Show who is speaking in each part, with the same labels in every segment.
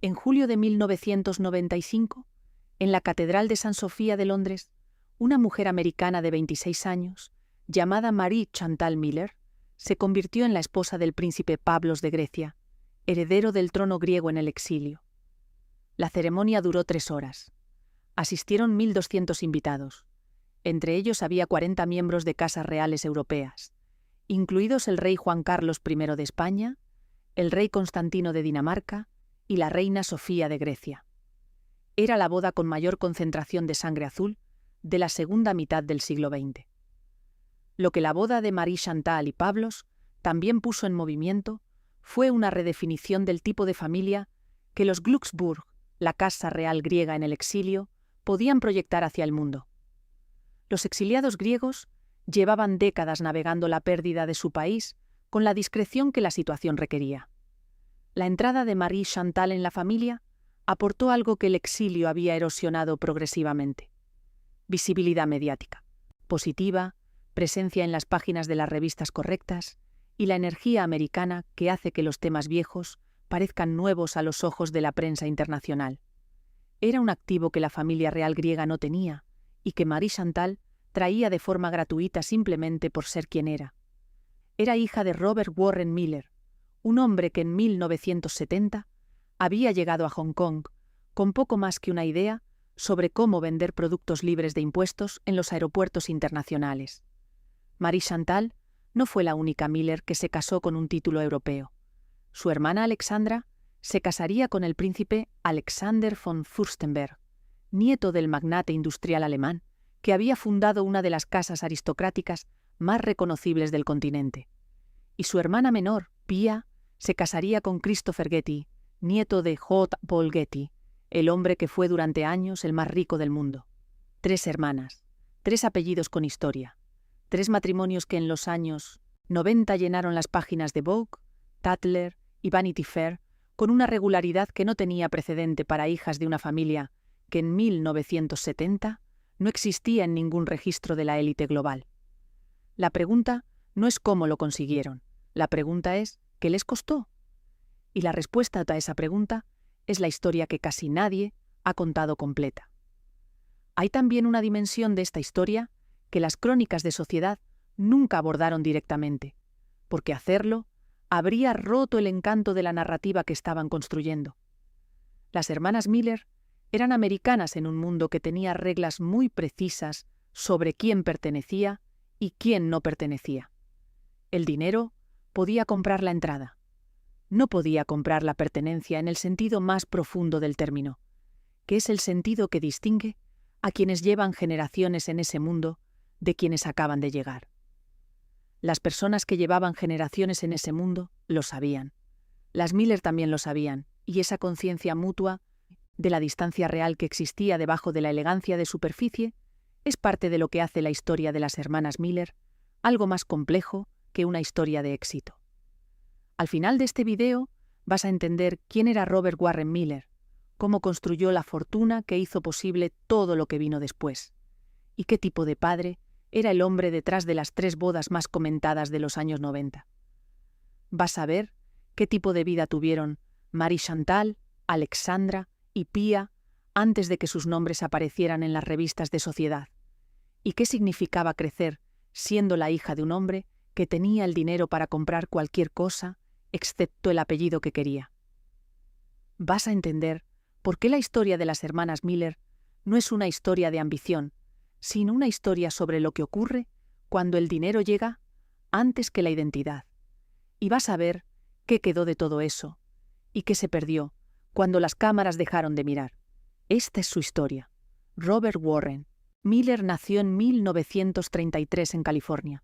Speaker 1: En julio de 1995, en la Catedral de San Sofía de Londres, una mujer americana de 26 años, llamada Marie Chantal Miller, se convirtió en la esposa del príncipe Pablos de Grecia, heredero del trono griego en el exilio. La ceremonia duró 3 horas. Asistieron 1.200 invitados. Entre ellos había 40 miembros de casas reales europeas, incluidos el rey Juan Carlos I de España, el rey Constantino de Dinamarca y la reina Sofía de Grecia. Era la boda con mayor concentración de sangre azul de la segunda mitad del siglo XX. Lo que la boda de Marie Chantal y Pablos también puso en movimiento fue una redefinición del tipo de familia que los Glücksburg, la casa real griega en el exilio, podían proyectar hacia el mundo. Los exiliados griegos llevaban décadas navegando la pérdida de su país con la discreción que la situación requería. La entrada de Marie Chantal en la familia aportó algo que el exilio había erosionado progresivamente: visibilidad mediática, positiva, presencia en las páginas de las revistas correctas y la energía americana que hace que los temas viejos parezcan nuevos a los ojos de la prensa internacional. Era un activo que la familia real griega no tenía y que Marie Chantal traía de forma gratuita simplemente por ser quien era. Era hija de Robert Warren Miller, un hombre que en 1970 había llegado a Hong Kong con poco más que una idea sobre cómo vender productos libres de impuestos en los aeropuertos internacionales. Marie Chantal no fue la única Miller que se casó con un título europeo. Su hermana Alexandra se casaría con el príncipe Alexander von Fürstenberg, nieto del magnate industrial alemán, que había fundado una de las casas aristocráticas más reconocibles del continente. Y su hermana menor, Pia, se casaría con Christopher Getty, nieto de J. Paul Getty, el hombre que fue durante años el más rico del mundo. 3 hermanas, 3 apellidos con historia, 3 matrimonios que en los años 90 llenaron las páginas de Vogue, Tatler y Vanity Fair con una regularidad que no tenía precedente para hijas de una familia que en 1970 no existía en ningún registro de la élite global. La pregunta no es cómo lo consiguieron, la pregunta es ¿qué les costó? Y la respuesta a esa pregunta es la historia que casi nadie ha contado completa. Hay también una dimensión de esta historia que las crónicas de sociedad nunca abordaron directamente, porque hacerlo habría roto el encanto de la narrativa que estaban construyendo. Las hermanas Miller eran americanas en un mundo que tenía reglas muy precisas sobre quién pertenecía y quién no pertenecía. El dinero podía comprar la entrada. No podía comprar la pertenencia en el sentido más profundo del término, que es el sentido que distingue a quienes llevan generaciones en ese mundo de quienes acaban de llegar. Las personas que llevaban generaciones en ese mundo lo sabían. Las Miller también lo sabían, y esa conciencia mutua de la distancia real que existía debajo de la elegancia de superficie es parte de lo que hace la historia de las hermanas Miller algo más complejo que una historia de éxito. Al final de este video vas a entender quién era Robert Warren Miller, cómo construyó la fortuna que hizo posible todo lo que vino después, y qué tipo de padre era el hombre detrás de las 3 bodas más comentadas de los años 90. Vas a ver qué tipo de vida tuvieron Marie Chantal, Alexandra y Pia antes de que sus nombres aparecieran en las revistas de sociedad, y qué significaba crecer siendo la hija de un hombre que tenía el dinero para comprar cualquier cosa, excepto el apellido que quería. Vas a entender por qué la historia de las hermanas Miller no es una historia de ambición, sino una historia sobre lo que ocurre cuando el dinero llega antes que la identidad. Y vas a ver qué quedó de todo eso y qué se perdió cuando las cámaras dejaron de mirar. Esta es su historia. Robert Warren Miller nació en 1933 en California.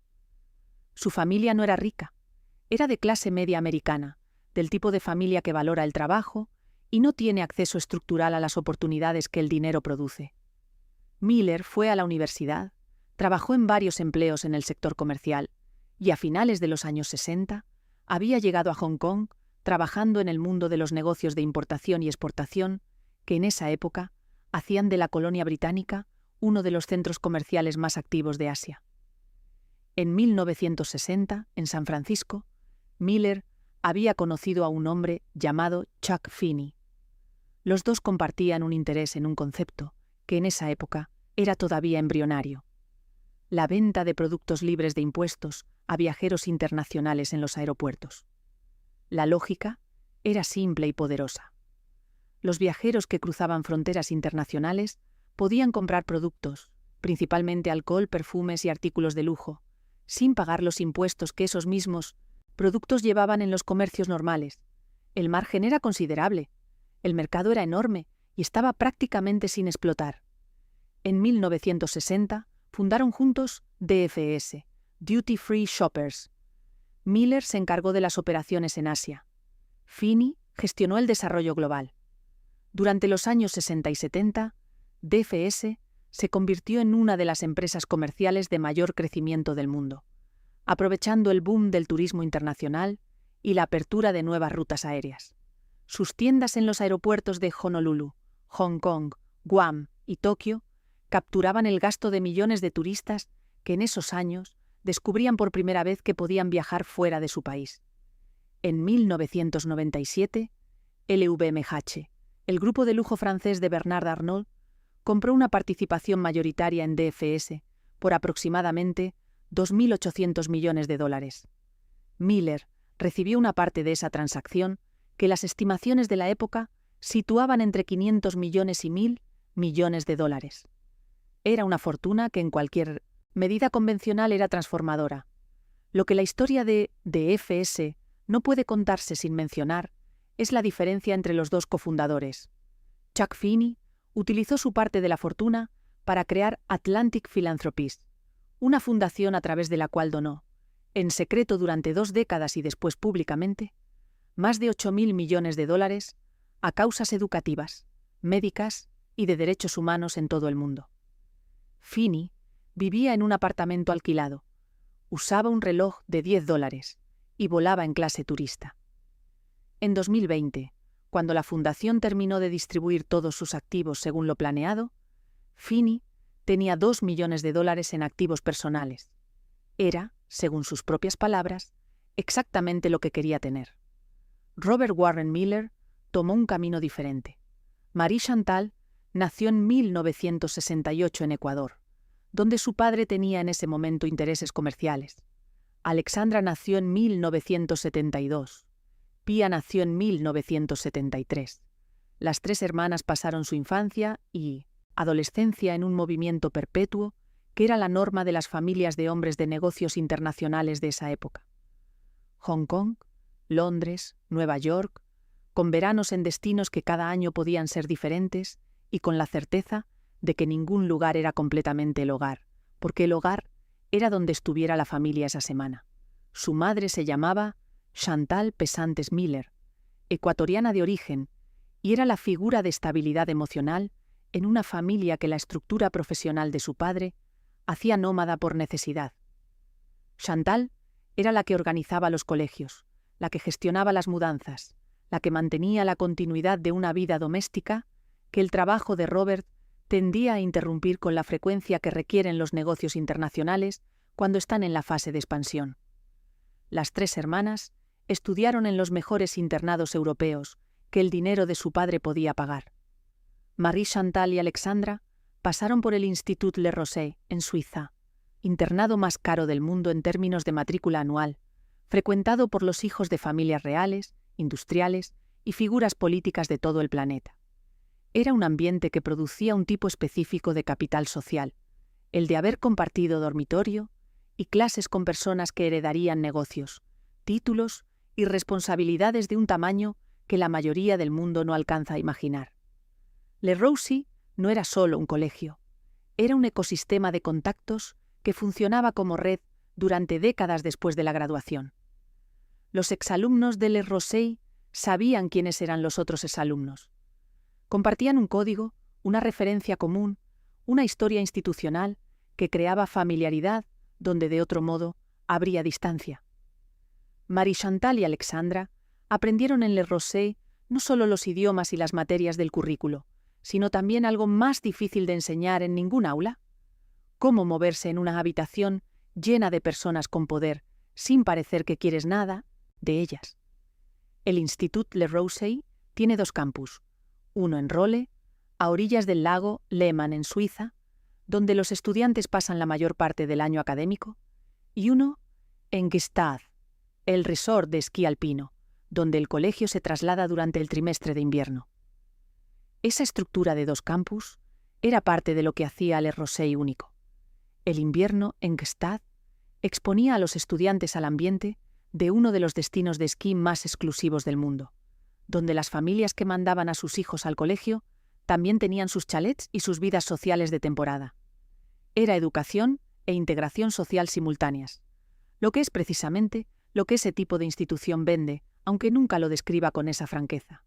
Speaker 1: Su familia no era rica, era de clase media americana, del tipo de familia que valora el trabajo y no tiene acceso estructural a las oportunidades que el dinero produce. Miller fue a la universidad, trabajó en varios empleos en el sector comercial y a finales de los años 60 había llegado a Hong Kong trabajando en el mundo de los negocios de importación y exportación que en esa época hacían de la colonia británica uno de los centros comerciales más activos de Asia. En 1960, en San Francisco, Miller había conocido a un hombre llamado Chuck Finney. Los dos compartían un interés en un concepto que en esa época era todavía embrionario: la venta de productos libres de impuestos a viajeros internacionales en los aeropuertos. La lógica era simple y poderosa. Los viajeros que cruzaban fronteras internacionales podían comprar productos, principalmente alcohol, perfumes y artículos de lujo, sin pagar los impuestos que esos mismos productos llevaban en los comercios normales. El margen era considerable, el mercado era enorme y estaba prácticamente sin explotar. En 1960 fundaron juntos DFS, Duty Free Shoppers. Miller se encargó de las operaciones en Asia. Finney gestionó el desarrollo global. Durante los años 60 y 70, DFS se convirtió en una de las empresas comerciales de mayor crecimiento del mundo, aprovechando el boom del turismo internacional y la apertura de nuevas rutas aéreas. Sus tiendas en los aeropuertos de Honolulu, Hong Kong, Guam y Tokio capturaban el gasto de millones de turistas que en esos años descubrían por primera vez que podían viajar fuera de su país. En 1997, LVMH, el grupo de lujo francés de Bernard Arnault, compró una participación mayoritaria en DFS por aproximadamente $2.800 millones. Miller recibió una parte de esa transacción que las estimaciones de la época situaban entre 500 millones y 1.000 millones de dólares. Era una fortuna que en cualquier medida convencional era transformadora. Lo que la historia de DFS no puede contarse sin mencionar es la diferencia entre los dos cofundadores. Chuck Finney utilizó su parte de la fortuna para crear Atlantic Philanthropies, una fundación a través de la cual donó, en secreto durante 2 décadas y después públicamente, más de $8.000 millones a causas educativas, médicas y de derechos humanos en todo el mundo. Finney vivía en un apartamento alquilado, usaba un reloj de $10 y volaba en clase turista. En 2020, cuando la fundación terminó de distribuir todos sus activos según lo planeado, Finney tenía $2 millones en activos personales. Era, según sus propias palabras, exactamente lo que quería tener. Robert Warren Miller tomó un camino diferente. Marie Chantal nació en 1968 en Ecuador, donde su padre tenía en ese momento intereses comerciales. Alexandra nació en 1972. Pia nació en 1973. Las 3 hermanas pasaron su infancia y adolescencia en un movimiento perpetuo que era la norma de las familias de hombres de negocios internacionales de esa época. Hong Kong, Londres, Nueva York, con veranos en destinos que cada año podían ser diferentes y con la certeza de que ningún lugar era completamente el hogar, porque el hogar era donde estuviera la familia esa semana. Su madre se llamaba Chantal Pesantes Miller, ecuatoriana de origen, y era la figura de estabilidad emocional en una familia que la estructura profesional de su padre hacía nómada por necesidad. Chantal era la que organizaba los colegios, la que gestionaba las mudanzas, la que mantenía la continuidad de una vida doméstica que el trabajo de Robert tendía a interrumpir con la frecuencia que requieren los negocios internacionales cuando están en la fase de expansión. Las 3 hermanas estudiaron en los mejores internados europeos que el dinero de su padre podía pagar. Marie Chantal y Alexandra pasaron por el Institut Le Rosey, en Suiza, internado más caro del mundo en términos de matrícula anual, frecuentado por los hijos de familias reales, industriales y figuras políticas de todo el planeta. Era un ambiente que producía un tipo específico de capital social, el de haber compartido dormitorio y clases con personas que heredarían negocios, títulos y responsabilidades de un tamaño que la mayoría del mundo no alcanza a imaginar. Le Rosey no era solo un colegio, era un ecosistema de contactos que funcionaba como red durante décadas después de la graduación. Los exalumnos de Le Rosey sabían quiénes eran los otros exalumnos. Compartían un código, una referencia común, una historia institucional que creaba familiaridad donde de otro modo habría distancia. Marie Chantal y Alexandra aprendieron en Le Rosey no solo los idiomas y las materias del currículo, sino también algo más difícil de enseñar en ningún aula: cómo moverse en una habitación llena de personas con poder, sin parecer que quieres nada de ellas. El Institut Le Rosey tiene 2 campus, uno en Rolle, a orillas del lago Lehmann en Suiza, donde los estudiantes pasan la mayor parte del año académico, y uno en Gstaad, el resort de esquí alpino, donde el colegio se traslada durante el trimestre de invierno. Esa estructura de 2 campus era parte de lo que hacía Le Rosey único. El invierno en Gstaad exponía a los estudiantes al ambiente de uno de los destinos de esquí más exclusivos del mundo, donde las familias que mandaban a sus hijos al colegio también tenían sus chalets y sus vidas sociales de temporada. Era educación e integración social simultáneas, lo que es precisamente lo que ese tipo de institución vende, aunque nunca lo describa con esa franqueza.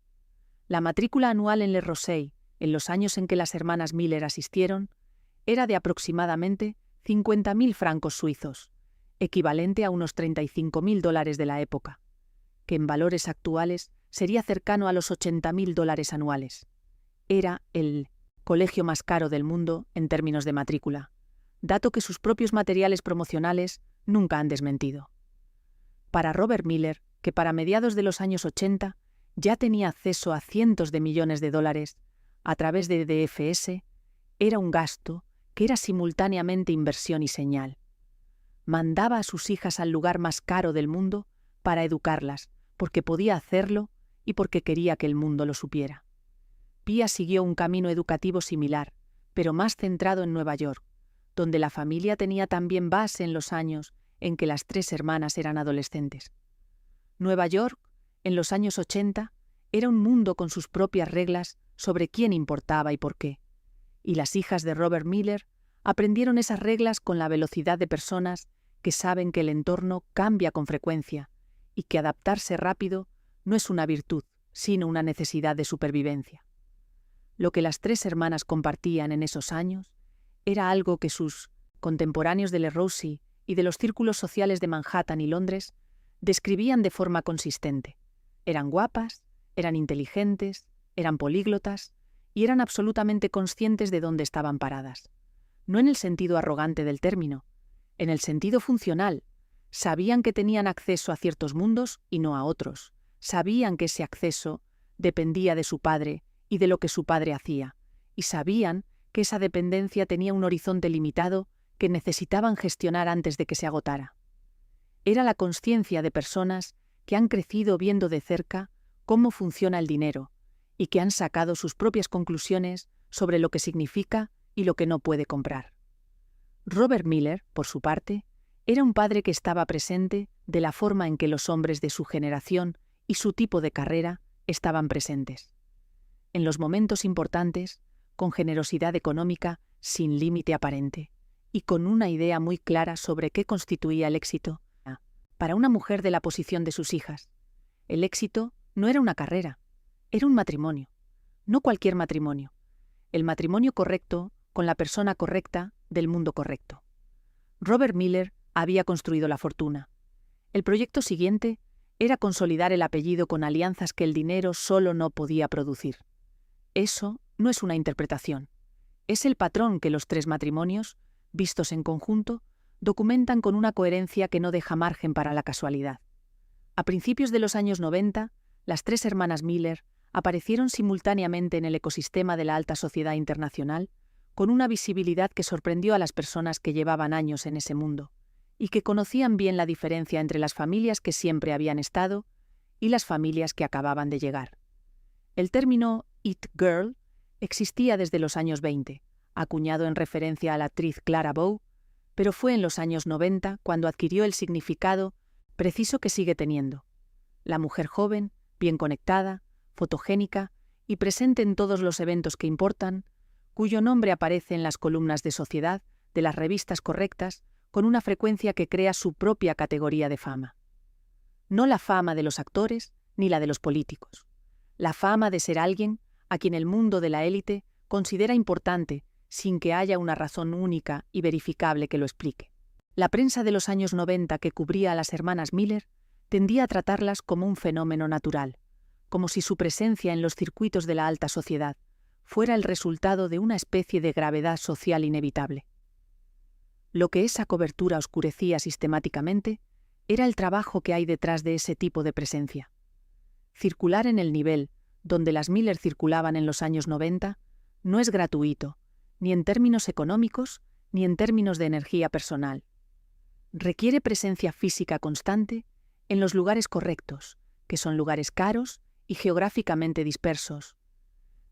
Speaker 1: La matrícula anual en Le Rosey, en los años en que las hermanas Miller asistieron, era de aproximadamente 50.000 francos suizos, equivalente a unos $35.000 de la época, que en valores actuales sería cercano a los $80.000 anuales. Era el colegio más caro del mundo en términos de matrícula, dato que sus propios materiales promocionales nunca han desmentido. Para Robert Miller, que para mediados de los años 80 ya tenía acceso a cientos de millones de dólares a través de DFS, era un gasto que era simultáneamente inversión y señal. Mandaba a sus hijas al lugar más caro del mundo para educarlas, porque podía hacerlo y porque quería que el mundo lo supiera. Pia siguió un camino educativo similar, pero más centrado en Nueva York, donde la familia tenía también base en los años en que las 3 hermanas eran adolescentes. Nueva York, en los años 80, era un mundo con sus propias reglas sobre quién importaba y por qué, y las hijas de Robert Miller aprendieron esas reglas con la velocidad de personas que saben que el entorno cambia con frecuencia y que adaptarse rápido no es una virtud, sino una necesidad de supervivencia. Lo que las 3 hermanas compartían en esos años era algo que sus contemporáneos de Le Rosey y de los círculos sociales de Manhattan y Londres describían de forma consistente. Eran guapas, eran inteligentes, eran políglotas y eran absolutamente conscientes de dónde estaban paradas. No en el sentido arrogante del término, en el sentido funcional. Sabían que tenían acceso a ciertos mundos y no a otros. Sabían que ese acceso dependía de su padre y de lo que su padre hacía, y sabían que esa dependencia tenía un horizonte limitado que necesitaban gestionar antes de que se agotara. Era la consciencia de personas que han crecido viendo de cerca cómo funciona el dinero y que han sacado sus propias conclusiones sobre lo que significa y lo que no puede comprar. Robert Miller, por su parte, era un padre que estaba presente de la forma en que los hombres de su generación y su tipo de carrera estaban presentes. En los momentos importantes, con generosidad económica sin límite aparente, y con una idea muy clara sobre qué constituía el éxito. Para una mujer de la posición de sus hijas, el éxito no era una carrera, era un matrimonio. No cualquier matrimonio. El matrimonio correcto con la persona correcta del mundo correcto. Robert Miller había construido la fortuna. El proyecto siguiente era consolidar el apellido con alianzas que el dinero solo no podía producir. Eso no es una interpretación. Es el patrón que los 3 matrimonios, vistos en conjunto, documentan con una coherencia que no deja margen para la casualidad. A principios de los años 90, las 3 hermanas Miller aparecieron simultáneamente en el ecosistema de la alta sociedad internacional, con una visibilidad que sorprendió a las personas que llevaban años en ese mundo, y que conocían bien la diferencia entre las familias que siempre habían estado y las familias que acababan de llegar. El término "it girl" existía desde los años 20, acuñado en referencia a la actriz Clara Bow, pero fue en los años 90 cuando adquirió el significado preciso que sigue teniendo. La mujer joven, bien conectada, fotogénica y presente en todos los eventos que importan, cuyo nombre aparece en las columnas de sociedad de las revistas correctas con una frecuencia que crea su propia categoría de fama. No la fama de los actores ni la de los políticos. La fama de ser alguien a quien el mundo de la élite considera importante sin que haya una razón única y verificable que lo explique. La prensa de los años 90 que cubría a las hermanas Miller tendía a tratarlas como un fenómeno natural, como si su presencia en los circuitos de la alta sociedad fuera el resultado de una especie de gravedad social inevitable. Lo que esa cobertura oscurecía sistemáticamente era el trabajo que hay detrás de ese tipo de presencia. Circular en el nivel donde las Miller circulaban en los años 90, no es gratuito, ni en términos económicos, ni en términos de energía personal. Requiere presencia física constante en los lugares correctos, que son lugares caros y geográficamente dispersos.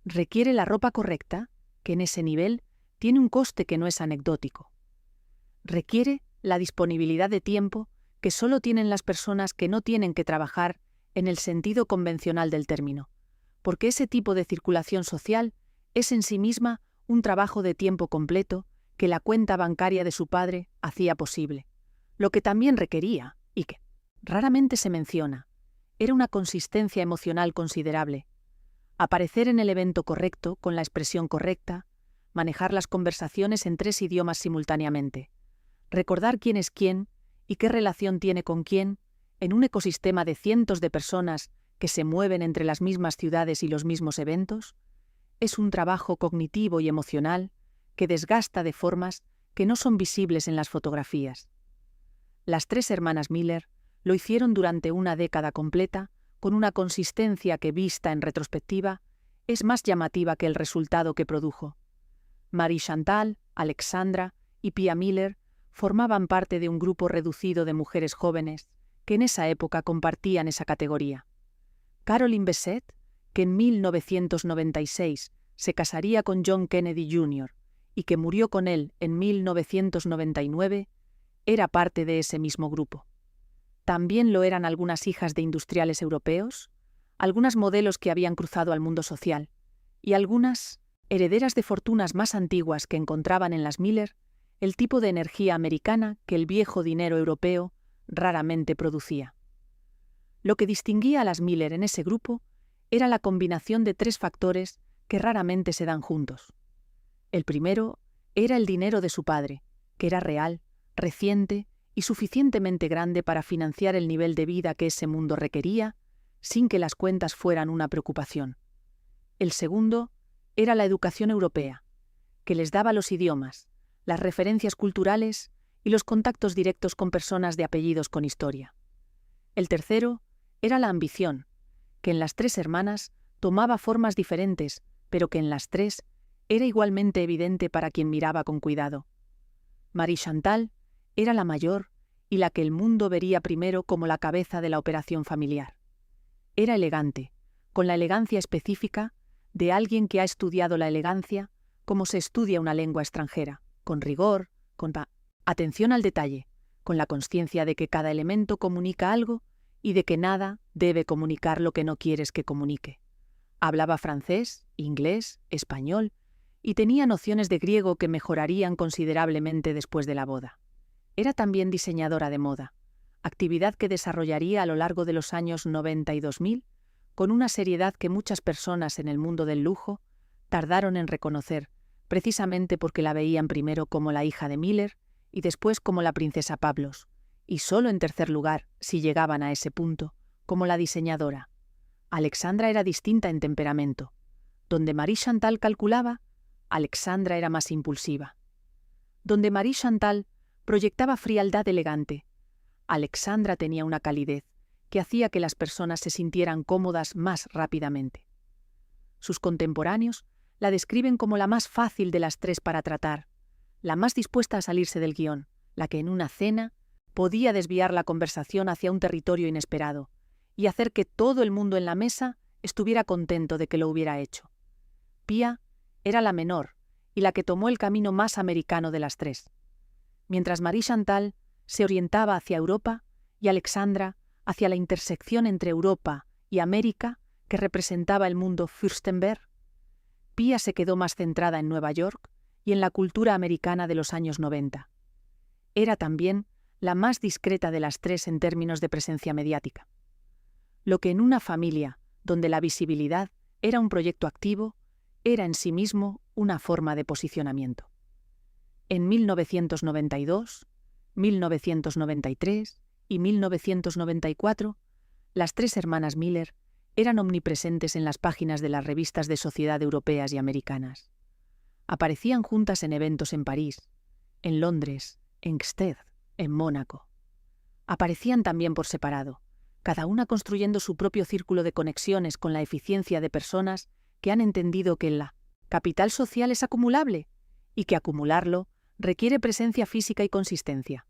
Speaker 1: Requiere la ropa correcta, que en ese nivel tiene un coste que no es anecdótico. Requiere la disponibilidad de tiempo que solo tienen las personas que no tienen que trabajar en el sentido convencional del término, porque ese tipo de circulación social es en sí misma un trabajo de tiempo completo que la cuenta bancaria de su padre hacía posible. Lo que también requería, y que raramente se menciona, era una consistencia emocional considerable. Aparecer en el evento correcto, con la expresión correcta, manejar las conversaciones en 3 idiomas simultáneamente, recordar quién es quién y qué relación tiene con quién, en un ecosistema de cientos de personas que se mueven entre las mismas ciudades y los mismos eventos, es un trabajo cognitivo y emocional que desgasta de formas que no son visibles en las fotografías. Las 3 hermanas Miller lo hicieron durante una década completa, con una consistencia que, vista en retrospectiva, es más llamativa que el resultado que produjo. Marie Chantal, Alexandra y Pia Miller formaban parte de un grupo reducido de mujeres jóvenes que en esa época compartían esa categoría. Caroline Bessette, que en 1996 se casaría con John Kennedy Jr. y que murió con él en 1999, era parte de ese mismo grupo. También lo eran algunas hijas de industriales europeos, algunas modelos que habían cruzado al mundo social, y algunas herederas de fortunas más antiguas que encontraban en las Miller el tipo de energía americana que el viejo dinero europeo raramente producía. Lo que distinguía a las Miller en ese grupo era la combinación de 3 factores que raramente se dan juntos. El primero era el dinero de su padre, que era real, reciente y suficientemente grande para financiar el nivel de vida que ese mundo requería, sin que las cuentas fueran una preocupación. El segundo era la educación europea, que les daba los idiomas, las referencias culturales y los contactos directos con personas de apellidos con historia. El tercero era la ambición, que en las 3 hermanas tomaba formas diferentes, pero que en las 3 era igualmente evidente para quien miraba con cuidado. Marie Chantal era la mayor y la que el mundo vería primero como la cabeza de la operación familiar. Era elegante, con la elegancia específica de alguien que ha estudiado la elegancia como se estudia una lengua extranjera, con rigor, con atención al detalle, con la consciencia de que cada elemento comunica algo y de que nada debe comunicar lo que no quieres que comunique. Hablaba francés, inglés, español y tenía nociones de griego que mejorarían considerablemente después de la boda. Era también diseñadora de moda, actividad que desarrollaría a lo largo de los años 90 y 2000 con una seriedad que muchas personas en el mundo del lujo tardaron en reconocer, precisamente porque la veían primero como la hija de Miller y después como la princesa Pablos, y solo en tercer lugar, si llegaban a ese punto, como la diseñadora. Alexandra era distinta en temperamento. Donde Marie Chantal calculaba, Alexandra era más impulsiva. Donde Marie Chantal proyectaba frialdad elegante, Alexandra tenía una calidez que hacía que las personas se sintieran cómodas más rápidamente. Sus contemporáneos la describen como la más fácil de las 3 para tratar, la más dispuesta a salirse del guión, la que en una cena podía desviar la conversación hacia un territorio inesperado y hacer que todo el mundo en la mesa estuviera contento de que lo hubiera hecho. Pia era la menor y la que tomó el camino más americano de las 3. Mientras Marie Chantal se orientaba hacia Europa y Alexandra hacia la intersección entre Europa y América que representaba el mundo Fürstenberg, Pia se quedó más centrada en Nueva York y en la cultura americana de los años 90. Era también la más discreta de las 3 en términos de presencia mediática. Lo que en una familia donde la visibilidad era un proyecto activo, era en sí mismo una forma de posicionamiento. En 1992, 1993 y 1994, las 3 hermanas Miller eran omnipresentes en las páginas de las revistas de sociedad europeas y americanas. Aparecían juntas en eventos en París, en Londres, en Gstad, en Mónaco. Aparecían también por separado, cada una construyendo su propio círculo de conexiones con la eficiencia de personas que han entendido que la capital social es acumulable y que acumularlo requiere presencia física y consistencia.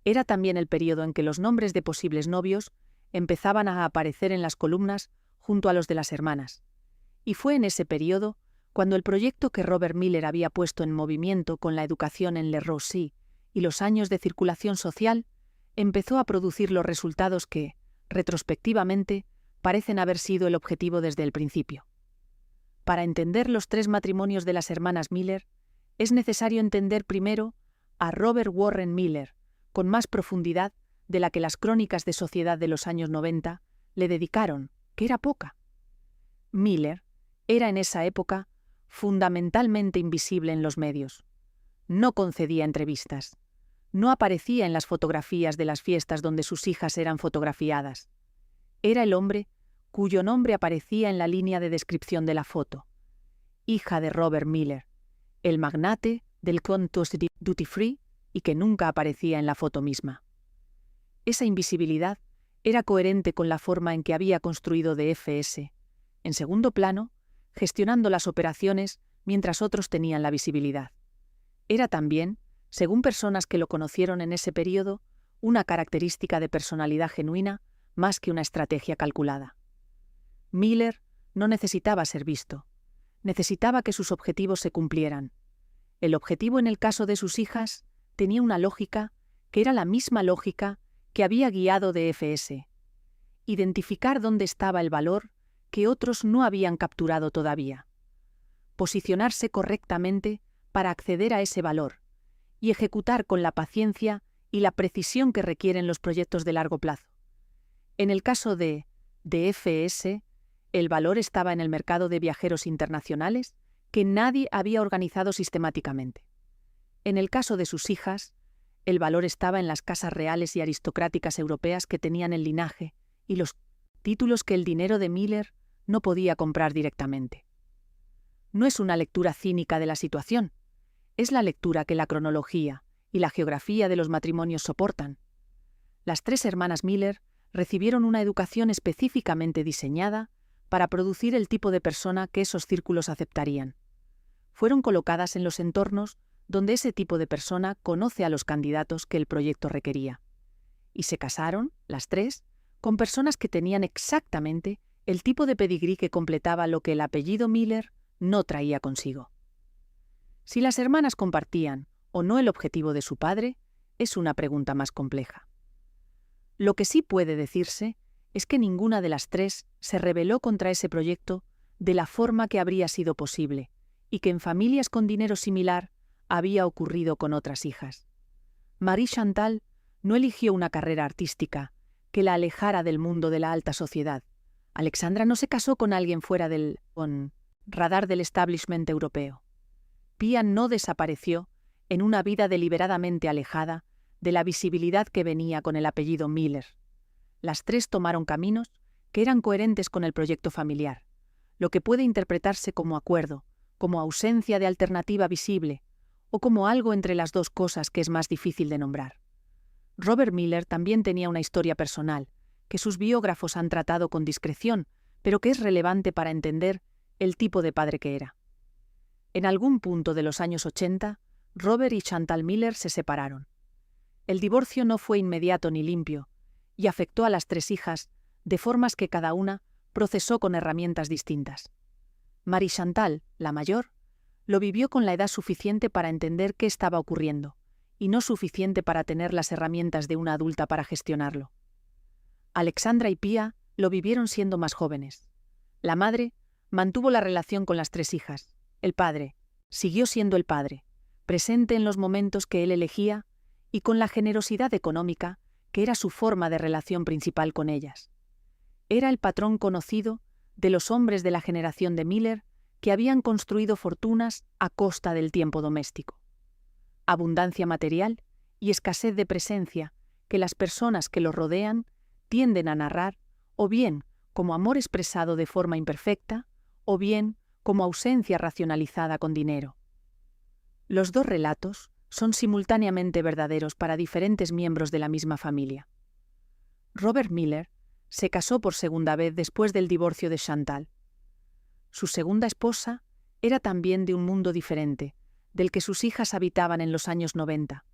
Speaker 1: Era también el periodo en que los nombres de posibles novios empezaban a aparecer en las columnas junto a los de las hermanas. Y fue en ese periodo cuando el proyecto que Robert Miller había puesto en movimiento con la educación en Le Rosey y los años de circulación social empezó a producir los resultados que, retrospectivamente, parecen haber sido el objetivo desde el principio. Para entender los 3 matrimonios de las hermanas Miller, es necesario entender primero a Robert Warren Miller, con más profundidad de la que las crónicas de sociedad de los años 90 le dedicaron, que era poca. Miller era en esa época fundamentalmente invisible en los medios. No concedía entrevistas. No aparecía en las fotografías de las fiestas donde sus hijas eran fotografiadas. Era el hombre cuyo nombre aparecía en la línea de descripción de la foto. Hija de Robert Miller, el magnate del Contos Duty Free y que nunca aparecía en la foto misma. Esa invisibilidad era coherente con la forma en que había construido DFS, en segundo plano, gestionando las operaciones mientras otros tenían la visibilidad. Era también, según personas que lo conocieron en ese periodo, una característica de personalidad genuina más que una estrategia calculada. Miller no necesitaba ser visto. Necesitaba que sus objetivos se cumplieran. El objetivo en el caso de sus hijas tenía una lógica que era la misma lógica que había guiado DFS. Identificar dónde estaba el valor que otros no habían capturado todavía. Posicionarse correctamente para acceder a ese valor y ejecutar con la paciencia y la precisión que requieren los proyectos de largo plazo. En el caso de DFS, el valor estaba en el mercado de viajeros internacionales que nadie había organizado sistemáticamente. En el caso de sus hijas, el valor estaba en las casas reales y aristocráticas europeas que tenían el linaje y los títulos que el dinero de Miller no podía comprar directamente. No es una lectura cínica de la situación, es la lectura que la cronología y la geografía de los matrimonios soportan. Las 3 hermanas Miller recibieron una educación específicamente diseñada para producir el tipo de persona que esos círculos aceptarían. Fueron colocadas en los entornos donde ese tipo de persona conoce a los candidatos que el proyecto requería. Y se casaron, las 3, con personas que tenían exactamente el tipo de pedigrí que completaba lo que el apellido Miller no traía consigo. Si las hermanas compartían o no el objetivo de su padre, es una pregunta más compleja. Lo que sí puede decirse es que ninguna de las 3 se rebeló contra ese proyecto de la forma que habría sido posible, y que en familias con dinero similar había ocurrido con otras hijas. Marie Chantal no eligió una carrera artística que la alejara del mundo de la alta sociedad. Alexandra no se casó con alguien fuera del radar del establishment europeo. Pia no desapareció en una vida deliberadamente alejada de la visibilidad que venía con el apellido Miller. Las 3 tomaron caminos que eran coherentes con el proyecto familiar, lo que puede interpretarse como acuerdo, como ausencia de alternativa visible, o como algo entre las 2 cosas que es más difícil de nombrar. Robert Miller también tenía una historia personal, que sus biógrafos han tratado con discreción, pero que es relevante para entender el tipo de padre que era. En algún punto de los años 80, Robert y Chantal Miller se separaron. El divorcio no fue inmediato ni limpio, y afectó a las 3 hijas de formas que cada una procesó con herramientas distintas. Marie Chantal, la mayor, lo vivió con la edad suficiente para entender qué estaba ocurriendo, y no suficiente para tener las herramientas de una adulta para gestionarlo. Alexandra y Pia lo vivieron siendo más jóvenes. La madre mantuvo la relación con las 3 hijas. El padre siguió siendo el padre, presente en los momentos que él elegía y con la generosidad económica que era su forma de relación principal con ellas. Era el patrón conocido de los hombres de la generación de Miller que habían construido fortunas a costa del tiempo doméstico. Abundancia material y escasez de presencia que las personas que los rodean tienden a narrar, o bien como amor expresado de forma imperfecta, o bien como ausencia racionalizada con dinero. Los 2 relatos son simultáneamente verdaderos para diferentes miembros de la misma familia. Robert Miller Se casó por segunda vez después del divorcio de Chantal. Su segunda esposa era también de un mundo diferente, del que sus hijas habitaban en los años 90,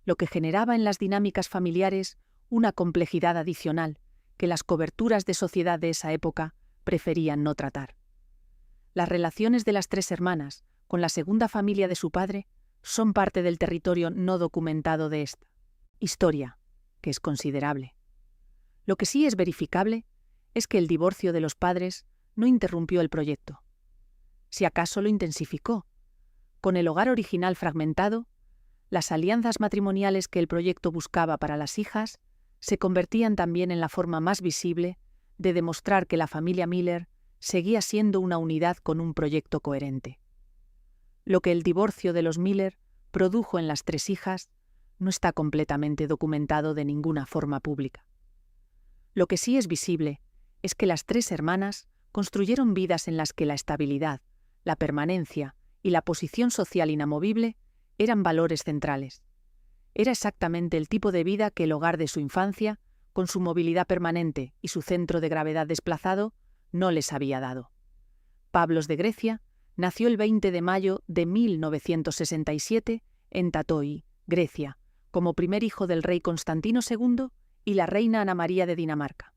Speaker 1: lo que generaba en las dinámicas familiares una complejidad adicional que las coberturas de sociedad de esa época preferían no tratar. Las relaciones de las tres hermanas con la segunda familia de su padre son parte del territorio no documentado de esta historia, que es considerable. Lo que sí es verificable es que el divorcio de los padres no interrumpió el proyecto. Si acaso lo intensificó. Con el hogar original fragmentado, las alianzas matrimoniales que el proyecto buscaba para las hijas se convertían también en la forma más visible de demostrar que la familia Miller seguía siendo una unidad con un proyecto coherente. Lo que el divorcio de los Miller produjo en las tres hijas no está completamente documentado de ninguna forma pública. Lo que sí es visible es que las tres hermanas construyeron vidas en las que la estabilidad, la permanencia y la posición social inamovible eran valores centrales. Era exactamente el tipo de vida que el hogar de su infancia, con su movilidad permanente y su centro de gravedad desplazado, no les había dado. Pablos de Grecia nació el 20 de mayo de 1967 en Tatoi, Grecia, como primer hijo del rey Constantino II y la reina Ana María de Dinamarca.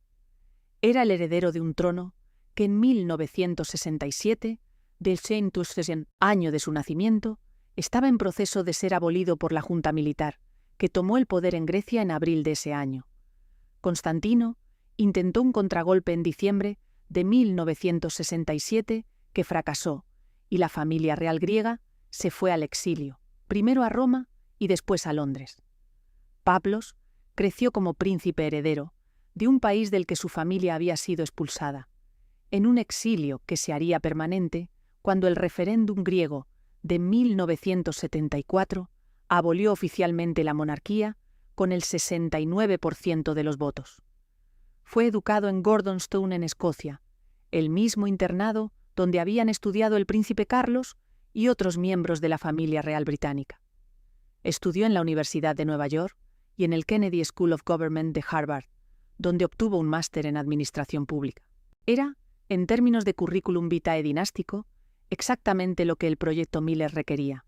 Speaker 1: Era el heredero de un trono que en 1967, del 100º año de su nacimiento, estaba en proceso de ser abolido por la junta militar, que tomó el poder en Grecia en abril de ese año. Constantino intentó un contragolpe en diciembre de 1967 que fracasó, y la familia real griega se fue al exilio, primero a Roma y después a Londres. Pablos creció como príncipe heredero de un país del que su familia había sido expulsada, en un exilio que se haría permanente cuando el referéndum griego de 1974 abolió oficialmente la monarquía con el 69% de los votos. Fue educado en Gordonstoun, en Escocia, el mismo internado donde habían estudiado el príncipe Carlos y otros miembros de la familia real británica. Estudió en la Universidad de Nueva York y en el Kennedy School of Government de Harvard, donde obtuvo un máster en Administración Pública. Era, en términos de currículum vitae dinástico, exactamente lo que el proyecto Miller requería: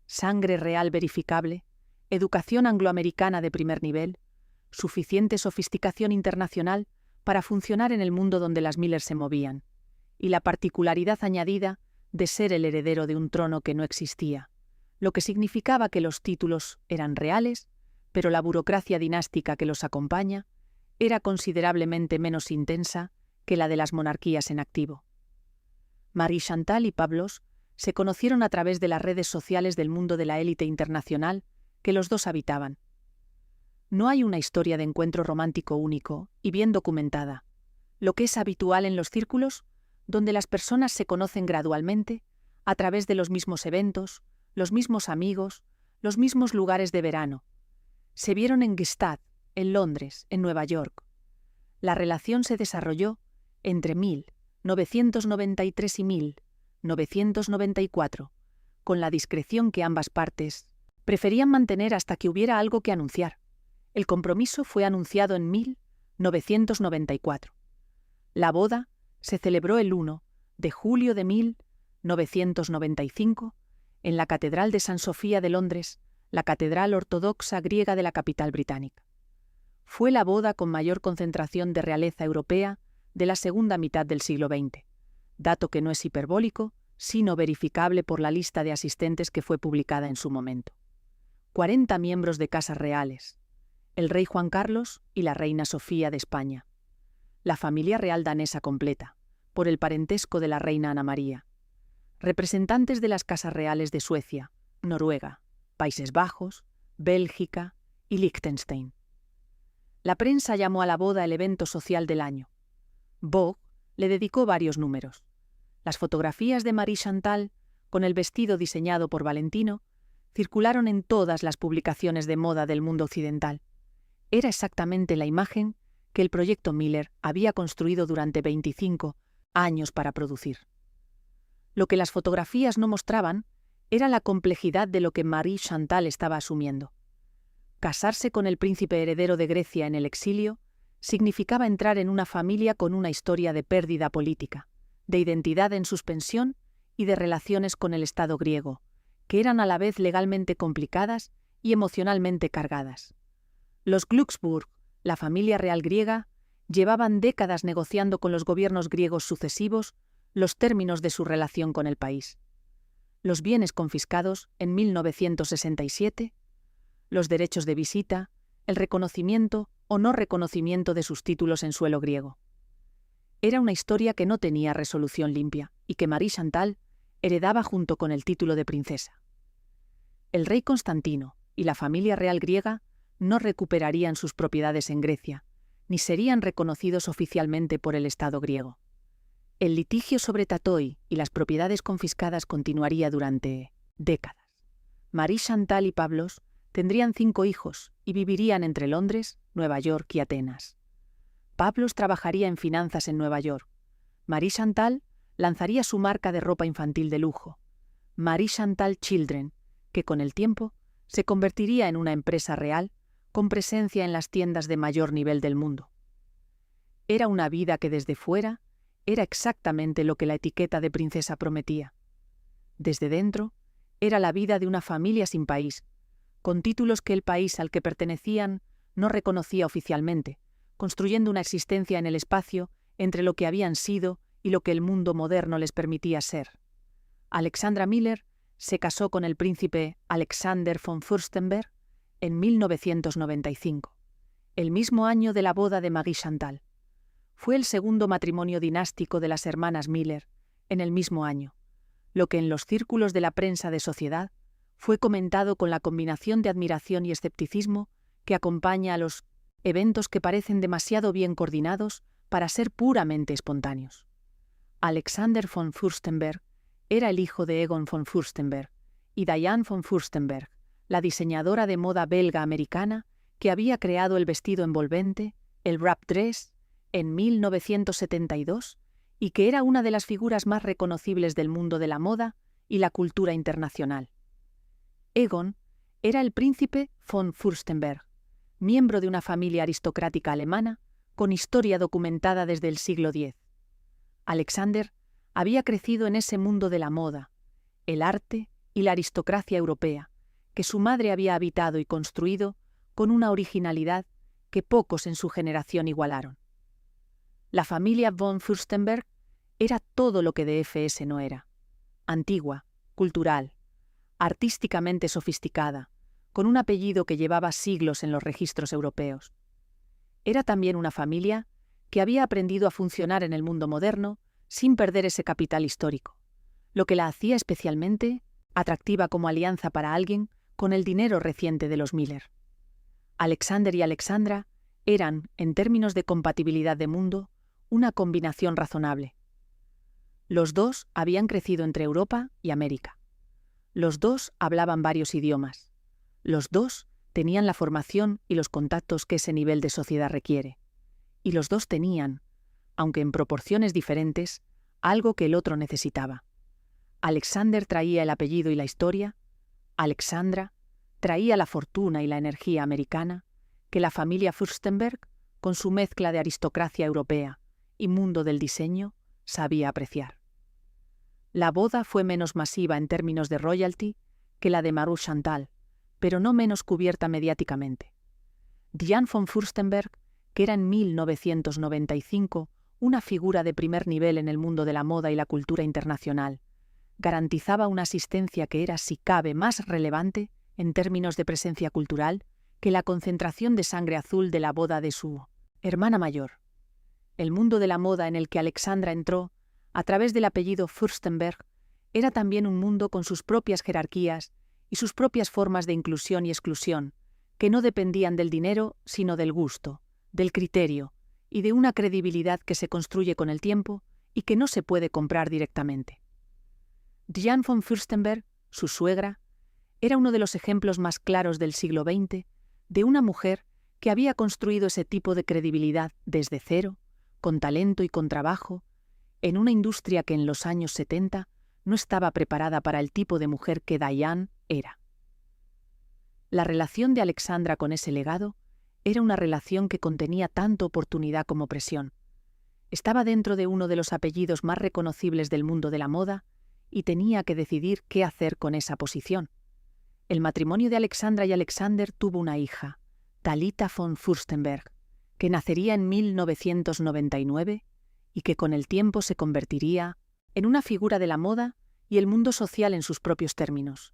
Speaker 1: sangre real verificable, educación angloamericana de primer nivel, suficiente sofisticación internacional para funcionar en el mundo donde las Miller se movían, y la particularidad añadida de ser el heredero de un trono que no existía, lo que significaba que los títulos eran reales, pero la burocracia dinástica que los acompaña era considerablemente menos intensa que la de las monarquías en activo. Marie Chantal y Pablos se conocieron a través de las redes sociales del mundo de la élite internacional que los dos habitaban. No hay una historia de encuentro romántico único y bien documentada, lo que es habitual en los círculos donde las personas se conocen gradualmente a través de los mismos eventos, los mismos amigos, los mismos lugares de verano. Se vieron en Gstaad, en Londres, en Nueva York. La relación se desarrolló entre 1993 y 1994, con la discreción que ambas partes preferían mantener hasta que hubiera algo que anunciar. El compromiso fue anunciado en 1994. La boda se celebró el 1 de julio de 1995 en la Catedral de San Sofía de Londres, la catedral ortodoxa griega de la capital británica. Fue la boda con mayor concentración de realeza europea de la segunda mitad del siglo XX, dato que no es hiperbólico, sino verificable por la lista de asistentes que fue publicada en su momento. 40 miembros de casas reales, el rey Juan Carlos y la reina Sofía de España, la familia real danesa completa, por el parentesco de la reina Ana María, representantes de las casas reales de Suecia, Noruega, Países Bajos, Bélgica y Liechtenstein. La prensa llamó a la boda el evento social del año. Vogue le dedicó varios números. Las fotografías de Marie Chantal, con el vestido diseñado por Valentino, circularon en todas las publicaciones de moda del mundo occidental. Era exactamente la imagen que el proyecto Miller había construido durante 25 años para producir. Lo que las fotografías no mostraban era la complejidad de lo que Marie Chantal estaba asumiendo. Casarse con el príncipe heredero de Grecia en el exilio significaba entrar en una familia con una historia de pérdida política, de identidad en suspensión y de relaciones con el Estado griego, que eran a la vez legalmente complicadas y emocionalmente cargadas. Los Glücksburg, la familia real griega, llevaban décadas negociando con los gobiernos griegos sucesivos los términos de su relación con el país. Los bienes confiscados en 1967, los derechos de visita, el reconocimiento o no reconocimiento de sus títulos en suelo griego. Era una historia que no tenía resolución limpia y que Marie Chantal heredaba junto con el título de princesa. El rey Constantino y la familia real griega no recuperarían sus propiedades en Grecia, ni serían reconocidos oficialmente por el Estado griego. El litigio sobre Tatoi y las propiedades confiscadas continuaría durante décadas. Marie Chantal y Pavlos tendrían 5 hijos y vivirían entre Londres, Nueva York y Atenas. Pavlos trabajaría en finanzas en Nueva York. Marie Chantal lanzaría su marca de ropa infantil de lujo, Marie Chantal Children, que con el tiempo se convertiría en una empresa real con presencia en las tiendas de mayor nivel del mundo. Era una vida que desde fuera era exactamente lo que la etiqueta de princesa prometía. Desde dentro, era la vida de una familia sin país, con títulos que el país al que pertenecían no reconocía oficialmente, construyendo una existencia en el espacio entre lo que habían sido y lo que el mundo moderno les permitía ser. Alexandra Miller se casó con el príncipe Alexander von Fürstenberg en 1995, el mismo año de la boda de Marie Chantal. Fue el segundo matrimonio dinástico de las hermanas Miller, en el mismo año, lo que en los círculos de la prensa de sociedad fue comentado con la combinación de admiración y escepticismo que acompaña a los eventos que parecen demasiado bien coordinados para ser puramente espontáneos. Alexander von Fürstenberg era el hijo de Egon von Fürstenberg y Diane von Fürstenberg, la diseñadora de moda belga-americana que había creado el vestido envolvente, el wrap dress, en 1972 y que era una de las figuras más reconocibles del mundo de la moda y la cultura internacional. Egon era el príncipe von Fürstenberg, miembro de una familia aristocrática alemana con historia documentada desde el siglo X. Alexander había crecido en ese mundo de la moda, el arte y la aristocracia europea, que su madre había habitado y construido con una originalidad que pocos en su generación igualaron. La familia von Fürstenberg era todo lo que DFS no era: antigua, cultural, artísticamente sofisticada, con un apellido que llevaba siglos en los registros europeos. Era también una familia que había aprendido a funcionar en el mundo moderno sin perder ese capital histórico, lo que la hacía especialmente atractiva como alianza para alguien con el dinero reciente de los Miller. Alexander y Alexandra eran, en términos de compatibilidad de mundo, una combinación razonable. Los dos habían crecido entre Europa y América. Los dos hablaban varios idiomas. Los dos tenían la formación y los contactos que ese nivel de sociedad requiere. Y los dos tenían, aunque en proporciones diferentes, algo que el otro necesitaba. Alexander traía el apellido y la historia, Alexandra traía la fortuna y la energía americana que la familia Fürstenberg, con su mezcla de aristocracia europea y mundo del diseño, sabía apreciar. La boda fue menos masiva en términos de royalty que la de Marie Chantal, pero no menos cubierta mediáticamente. Diane von Fürstenberg, que era en 1995 una figura de primer nivel en el mundo de la moda y la cultura internacional, garantizaba una asistencia que era, si cabe, más relevante en términos de presencia cultural que la concentración de sangre azul de la boda de su hermana mayor. El mundo de la moda en el que Alexandra entró, a través del apellido Fürstenberg, era también un mundo con sus propias jerarquías y sus propias formas de inclusión y exclusión, que no dependían del dinero, sino del gusto, del criterio y de una credibilidad que se construye con el tiempo y que no se puede comprar directamente. Diane von Fürstenberg, su suegra, era uno de los ejemplos más claros del siglo XX de una mujer que había construido ese tipo de credibilidad desde cero, con talento y con trabajo, en una industria que en los años 70 no estaba preparada para el tipo de mujer que Diane era. La relación de Alexandra con ese legado Era una relación que contenía tanto oportunidad como presión. Estaba dentro de uno de los apellidos más reconocibles del mundo de la moda y tenía que decidir qué hacer con esa posición. El matrimonio de Alexandra y Alexander tuvo una hija, Talita von Fürstenberg, que nacería en 1999 y que con el tiempo se convertiría en una figura de la moda y el mundo social en sus propios términos,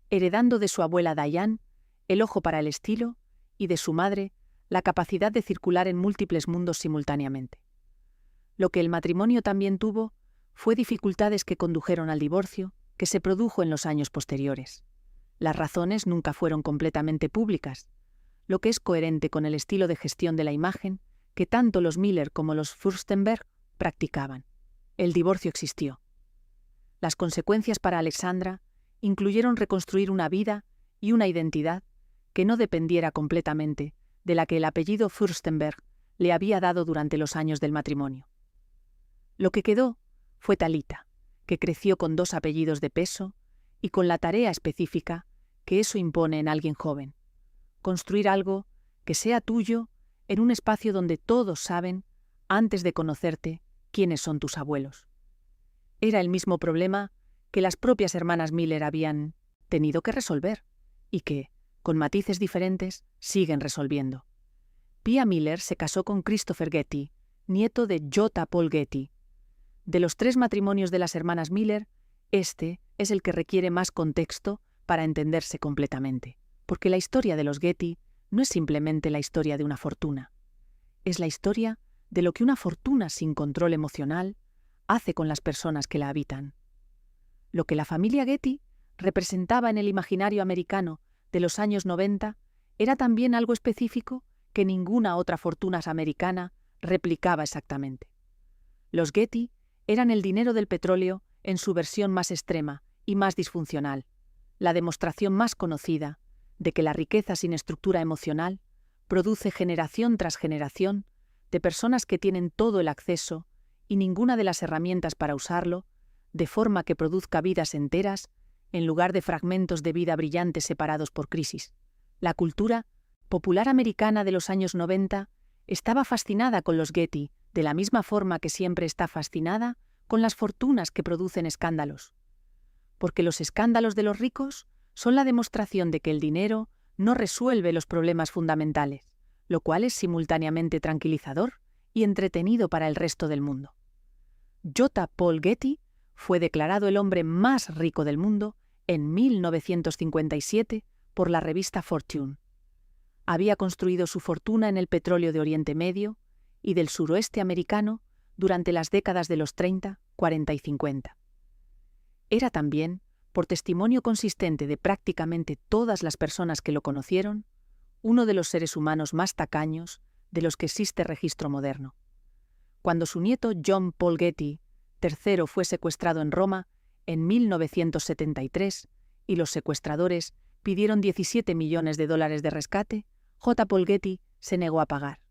Speaker 1: heredando de su abuela Diane el ojo para el estilo y de su madre la capacidad de circular en múltiples mundos simultáneamente. Lo que el matrimonio también tuvo fue dificultades que condujeron al divorcio, que se produjo en los años posteriores. Las razones nunca fueron completamente públicas, lo que es coherente con el estilo de gestión de la imagen que tanto los Miller como los Fürstenberg practicaban. El divorcio existió. Las consecuencias para Alexandra incluyeron reconstruir una vida y una identidad que no dependiera completamente de la que el apellido Fürstenberg le había dado durante los años del matrimonio. Lo que quedó fue Talita, que creció con 2 apellidos de peso y con la tarea específica que eso impone en alguien joven: construir algo que sea tuyo en un espacio donde todos saben, antes de conocerte, quiénes son tus abuelos. Era el mismo problema que las propias hermanas Miller habían tenido que resolver y que, con matices diferentes, siguen resolviendo. Pia Miller se casó con Christopher Getty, nieto de J. Paul Getty. De los 3 matrimonios de las hermanas Miller, este es el que requiere más contexto para entenderse completamente, porque la historia de los Getty no es simplemente la historia de una fortuna. Es la historia de lo que una fortuna sin control emocional hace con las personas que la habitan. Lo que la familia Getty representaba en el imaginario americano de los años 90 era también algo específico que ninguna otra fortuna americana replicaba exactamente. Los Getty eran el dinero del petróleo en su versión más extrema y más disfuncional, la demostración más conocida de que la riqueza sin estructura emocional produce generación tras generación de personas que tienen todo el acceso y ninguna de las herramientas para usarlo, de forma que produzca vidas enteras en lugar de fragmentos de vida brillantes separados por crisis. La cultura popular americana de los años 90 estaba fascinada con los Getty, de la misma forma que siempre está fascinada con las fortunas que producen escándalos. Porque los escándalos de los ricos son la demostración de que el dinero no resuelve los problemas fundamentales, lo cual es simultáneamente tranquilizador y entretenido para el resto del mundo. J. Paul Getty fue declarado el hombre más rico del mundo en 1957 por la revista Fortune. Había construido su fortuna en el petróleo de Oriente Medio y del suroeste americano durante las décadas de los 30, 40 y 50. Era también, por testimonio consistente de prácticamente todas las personas que lo conocieron, uno de los seres humanos más tacaños de los que existe registro moderno. Cuando su nieto John Paul Getty III fue secuestrado en Roma en 1973 y los secuestradores pidieron $17 millones de rescate, J. Paul Getty se negó a pagar.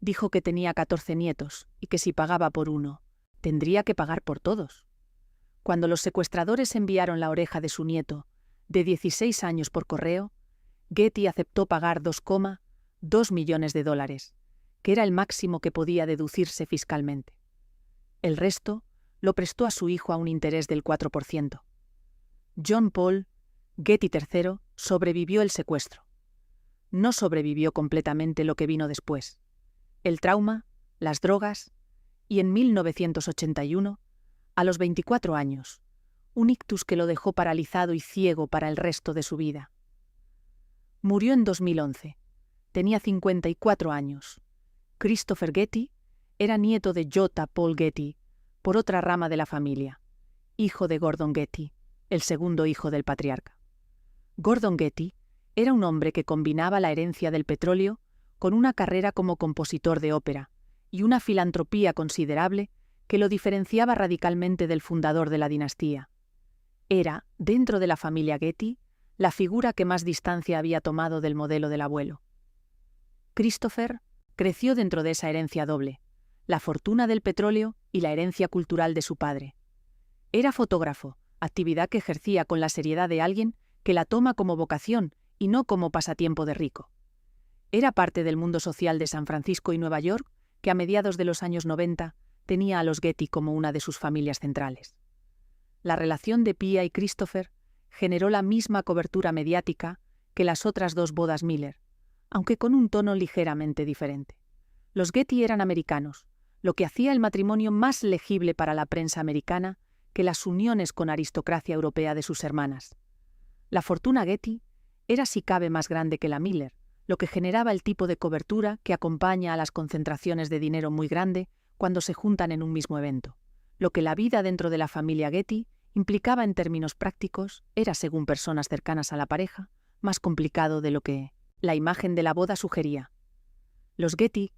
Speaker 1: Dijo que tenía 14 nietos y que si pagaba por uno, tendría que pagar por todos. Cuando los secuestradores enviaron la oreja de su nieto, de 16 años por correo, Getty aceptó pagar $2,2 millones, que era el máximo que podía deducirse fiscalmente. El resto lo prestó a su hijo a un interés del 4%. John Paul Getty III sobrevivió el secuestro. No sobrevivió completamente lo que vino después: el trauma, las drogas y en 1981, a los 24 años, un ictus que lo dejó paralizado y ciego para el resto de su vida. Murió en 2011. Tenía 54 años. Christopher Getty era nieto de J. Paul Getty, por otra rama de la familia, hijo de Gordon Getty, el segundo hijo del patriarca. Gordon Getty era un hombre que combinaba la herencia del petróleo con una carrera como compositor de ópera y una filantropía considerable que lo diferenciaba radicalmente del fundador de la dinastía. Era, dentro de la familia Getty, la figura que más distancia había tomado del modelo del abuelo. Christopher creció dentro de esa herencia doble, la fortuna del petróleo y la herencia cultural de su padre. Era fotógrafo, actividad que ejercía con la seriedad de alguien que la toma como vocación y no como pasatiempo de rico. Era parte del mundo social de San Francisco y Nueva York, que a mediados de los años 90 tenía a los Getty como una de sus familias centrales. La relación de Pia y Christopher generó la misma cobertura mediática que las otras dos bodas Miller, aunque con un tono ligeramente diferente. Los Getty eran americanos, lo que hacía el matrimonio más legible para la prensa americana que las uniones con aristocracia europea de sus hermanas. La fortuna Getty era si cabe más grande que la Miller, lo que generaba el tipo de cobertura que acompaña a las concentraciones de dinero muy grande cuando se juntan en un mismo evento. Lo que la vida dentro de la familia Getty implicaba en términos prácticos era, según personas cercanas a la pareja, más complicado de lo que la imagen de la boda sugería. Los Getty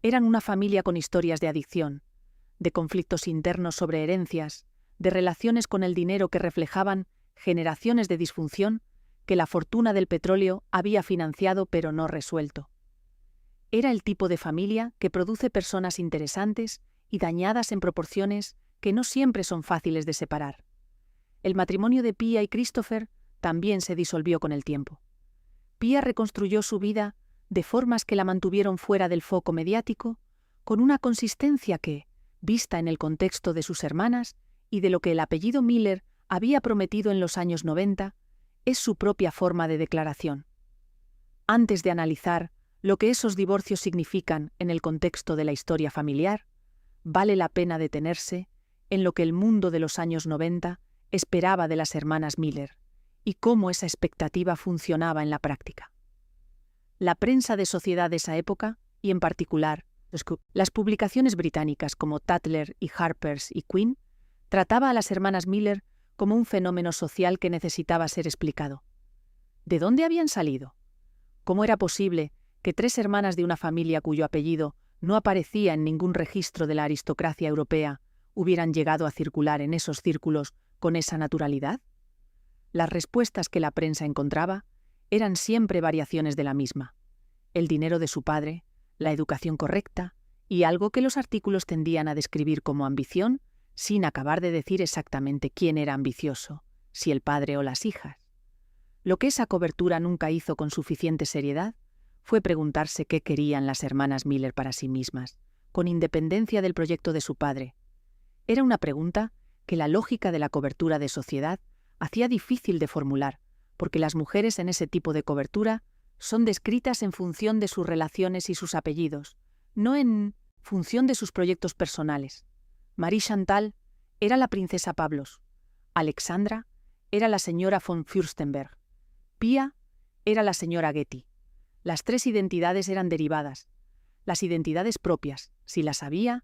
Speaker 1: eran una familia con historias de adicción, de conflictos internos sobre herencias, de relaciones con el dinero que reflejaban generaciones de disfunción que la fortuna del petróleo había financiado pero no resuelto. Era el tipo de familia que produce personas interesantes y dañadas en proporciones que no siempre son fáciles de separar. El matrimonio de Pia y Christopher también se disolvió con el tiempo. Pia reconstruyó su vida de formas que la mantuvieron fuera del foco mediático, con una consistencia que, vista en el contexto de sus hermanas y de lo que el apellido Miller había prometido en los años 90, es su propia forma de declaración. Antes de analizar lo que esos divorcios significan en el contexto de la historia familiar, vale la pena detenerse en lo que el mundo de los años 90 esperaba de las hermanas Miller y cómo esa expectativa funcionaba en la práctica. La prensa de sociedad de esa época, y en particular las publicaciones británicas como Tatler y Harper's y Queen, trataba a las hermanas Miller como un fenómeno social que necesitaba ser explicado. ¿De dónde habían salido? ¿Cómo era posible que tres hermanas de una familia cuyo apellido no aparecía en ningún registro de la aristocracia europea hubieran llegado a circular en esos círculos con esa naturalidad? Las respuestas que la prensa encontraba eran siempre variaciones de la misma: el dinero de su padre, la educación correcta y algo que los artículos tendían a describir como ambición, sin acabar de decir exactamente quién era ambicioso, si el padre o las hijas. Lo que esa cobertura nunca hizo con suficiente seriedad fue preguntarse qué querían las hermanas Miller para sí mismas, con independencia del proyecto de su padre. Era una pregunta que la lógica de la cobertura de sociedad hacía difícil de formular, porque las mujeres en ese tipo de cobertura son descritas en función de sus relaciones y sus apellidos, no en función de sus proyectos personales. Marie Chantal era la princesa Pablos, Alexandra era la señora von Fürstenberg, Pia era la señora Getty. Las tres identidades eran derivadas. Las identidades propias, si las había,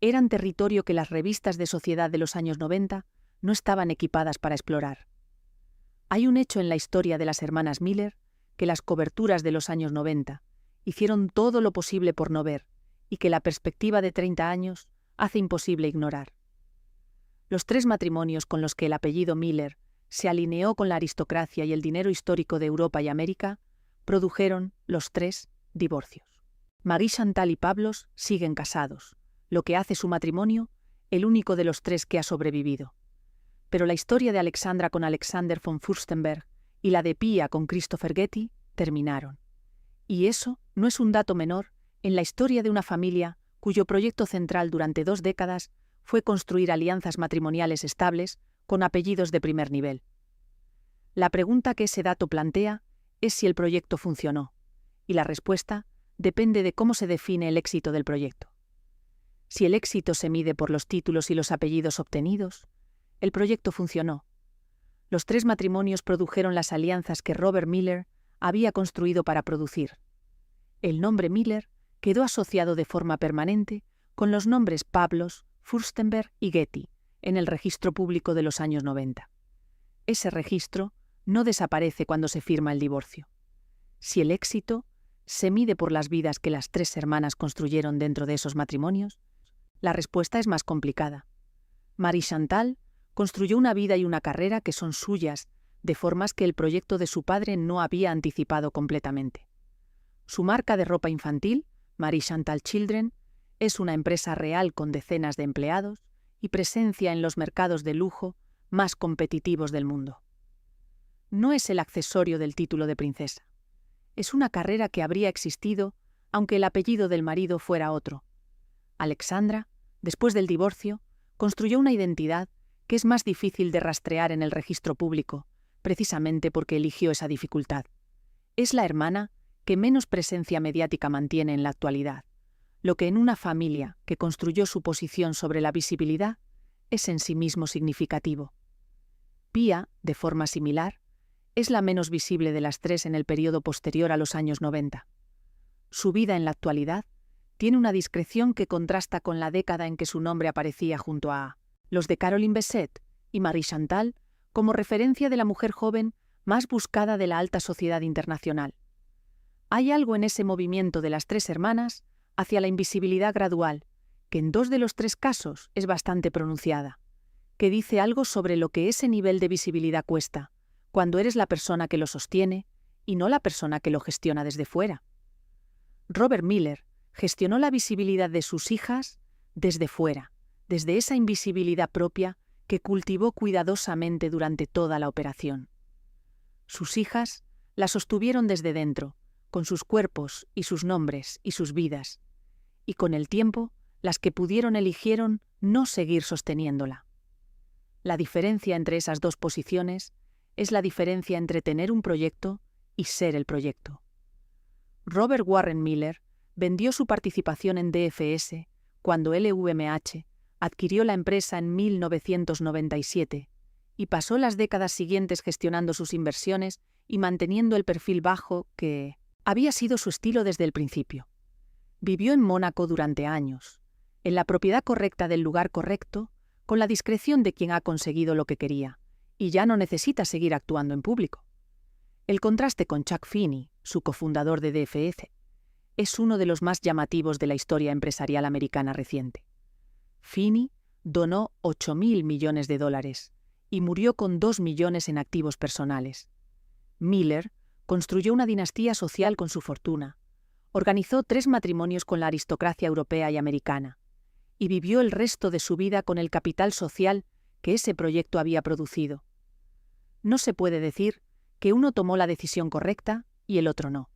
Speaker 1: eran territorio que las revistas de sociedad de los años 90 no estaban equipadas para explorar. Hay un hecho en la historia de las hermanas Miller que las coberturas de los años 90 hicieron todo lo posible por no ver y que la perspectiva de 30 años hace imposible ignorar. Los tres matrimonios con los que el apellido Miller se alineó con la aristocracia y el dinero histórico de Europa y América produjeron, los tres, divorcios. Marie Chantal y Pablos siguen casados, lo que hace su matrimonio el único de los tres que ha sobrevivido. Pero la historia de Alexandra con Alexander von Fürstenberg y la de Pia con Christopher Getty terminaron. Y eso no es un dato menor en la historia de una familia cuyo proyecto central durante 2 décadas fue construir alianzas matrimoniales estables con apellidos de primer nivel. La pregunta que ese dato plantea es si el proyecto funcionó, y la respuesta depende de cómo se define el éxito del proyecto. Si el éxito se mide por los títulos y los apellidos obtenidos, el proyecto funcionó. Los tres matrimonios produjeron las alianzas que Robert Miller había construido para producir. El nombre Miller quedó asociado de forma permanente con los nombres Pablos, Fürstenberg y Getty en el registro público de los años 90. Ese registro no desaparece cuando se firma el divorcio. Si el éxito se mide por las vidas que las tres hermanas construyeron dentro de esos matrimonios, la respuesta es más complicada. Marie Chantal construyó una vida y una carrera que son suyas, de formas que el proyecto de su padre no había anticipado completamente. Su marca de ropa infantil, Marie Chantal Children, es una empresa real con decenas de empleados y presencia en los mercados de lujo más competitivos del mundo. No es el accesorio del título de princesa. Es una carrera que habría existido aunque el apellido del marido fuera otro. Alexandra, después del divorcio, construyó una identidad que es más difícil de rastrear en el registro público, precisamente porque eligió esa dificultad. Es la hermana que menos presencia mediática mantiene en la actualidad, lo que en una familia que construyó su posición sobre la visibilidad es en sí mismo significativo. Pia, de forma similar, es la menos visible de las tres en el periodo posterior a los años 90. Su vida en la actualidad tiene una discreción que contrasta con la década en que su nombre aparecía junto a los de Caroline Bessette y Marie Chantal como referencia de la mujer joven más buscada de la alta sociedad internacional. Hay algo en ese movimiento de las tres hermanas hacia la invisibilidad gradual, que en 2 de los 3 casos es bastante pronunciada, que dice algo sobre lo que ese nivel de visibilidad cuesta, cuando eres la persona que lo sostiene y no la persona que lo gestiona desde fuera. Robert Miller gestionó la visibilidad de sus hijas desde fuera, desde esa invisibilidad propia que cultivó cuidadosamente durante toda la operación. Sus hijas la sostuvieron desde dentro, con sus cuerpos y sus nombres y sus vidas, y con el tiempo, las que pudieron eligieron no seguir sosteniéndola. La diferencia entre esas dos posiciones es la diferencia entre tener un proyecto y ser el proyecto. Robert Warren Miller vendió su participación en DFS cuando LVMH adquirió la empresa en 1997 y pasó las décadas siguientes gestionando sus inversiones y manteniendo el perfil bajo que había sido su estilo desde el principio. Vivió en Mónaco durante años, en la propiedad correcta del lugar correcto, con la discreción de quien ha conseguido lo que quería, y ya no necesita seguir actuando en público. El contraste con Chuck Feeney, su cofundador de DFS, es uno de los más llamativos de la historia empresarial americana reciente. Feeney donó $8.000 millones y murió con 2 millones en activos personales. Miller construyó una dinastía social con su fortuna, organizó 3 matrimonios con la aristocracia europea y americana, y vivió el resto de su vida con el capital social que ese proyecto había producido. No se puede decir que uno tomó la decisión correcta y el otro no.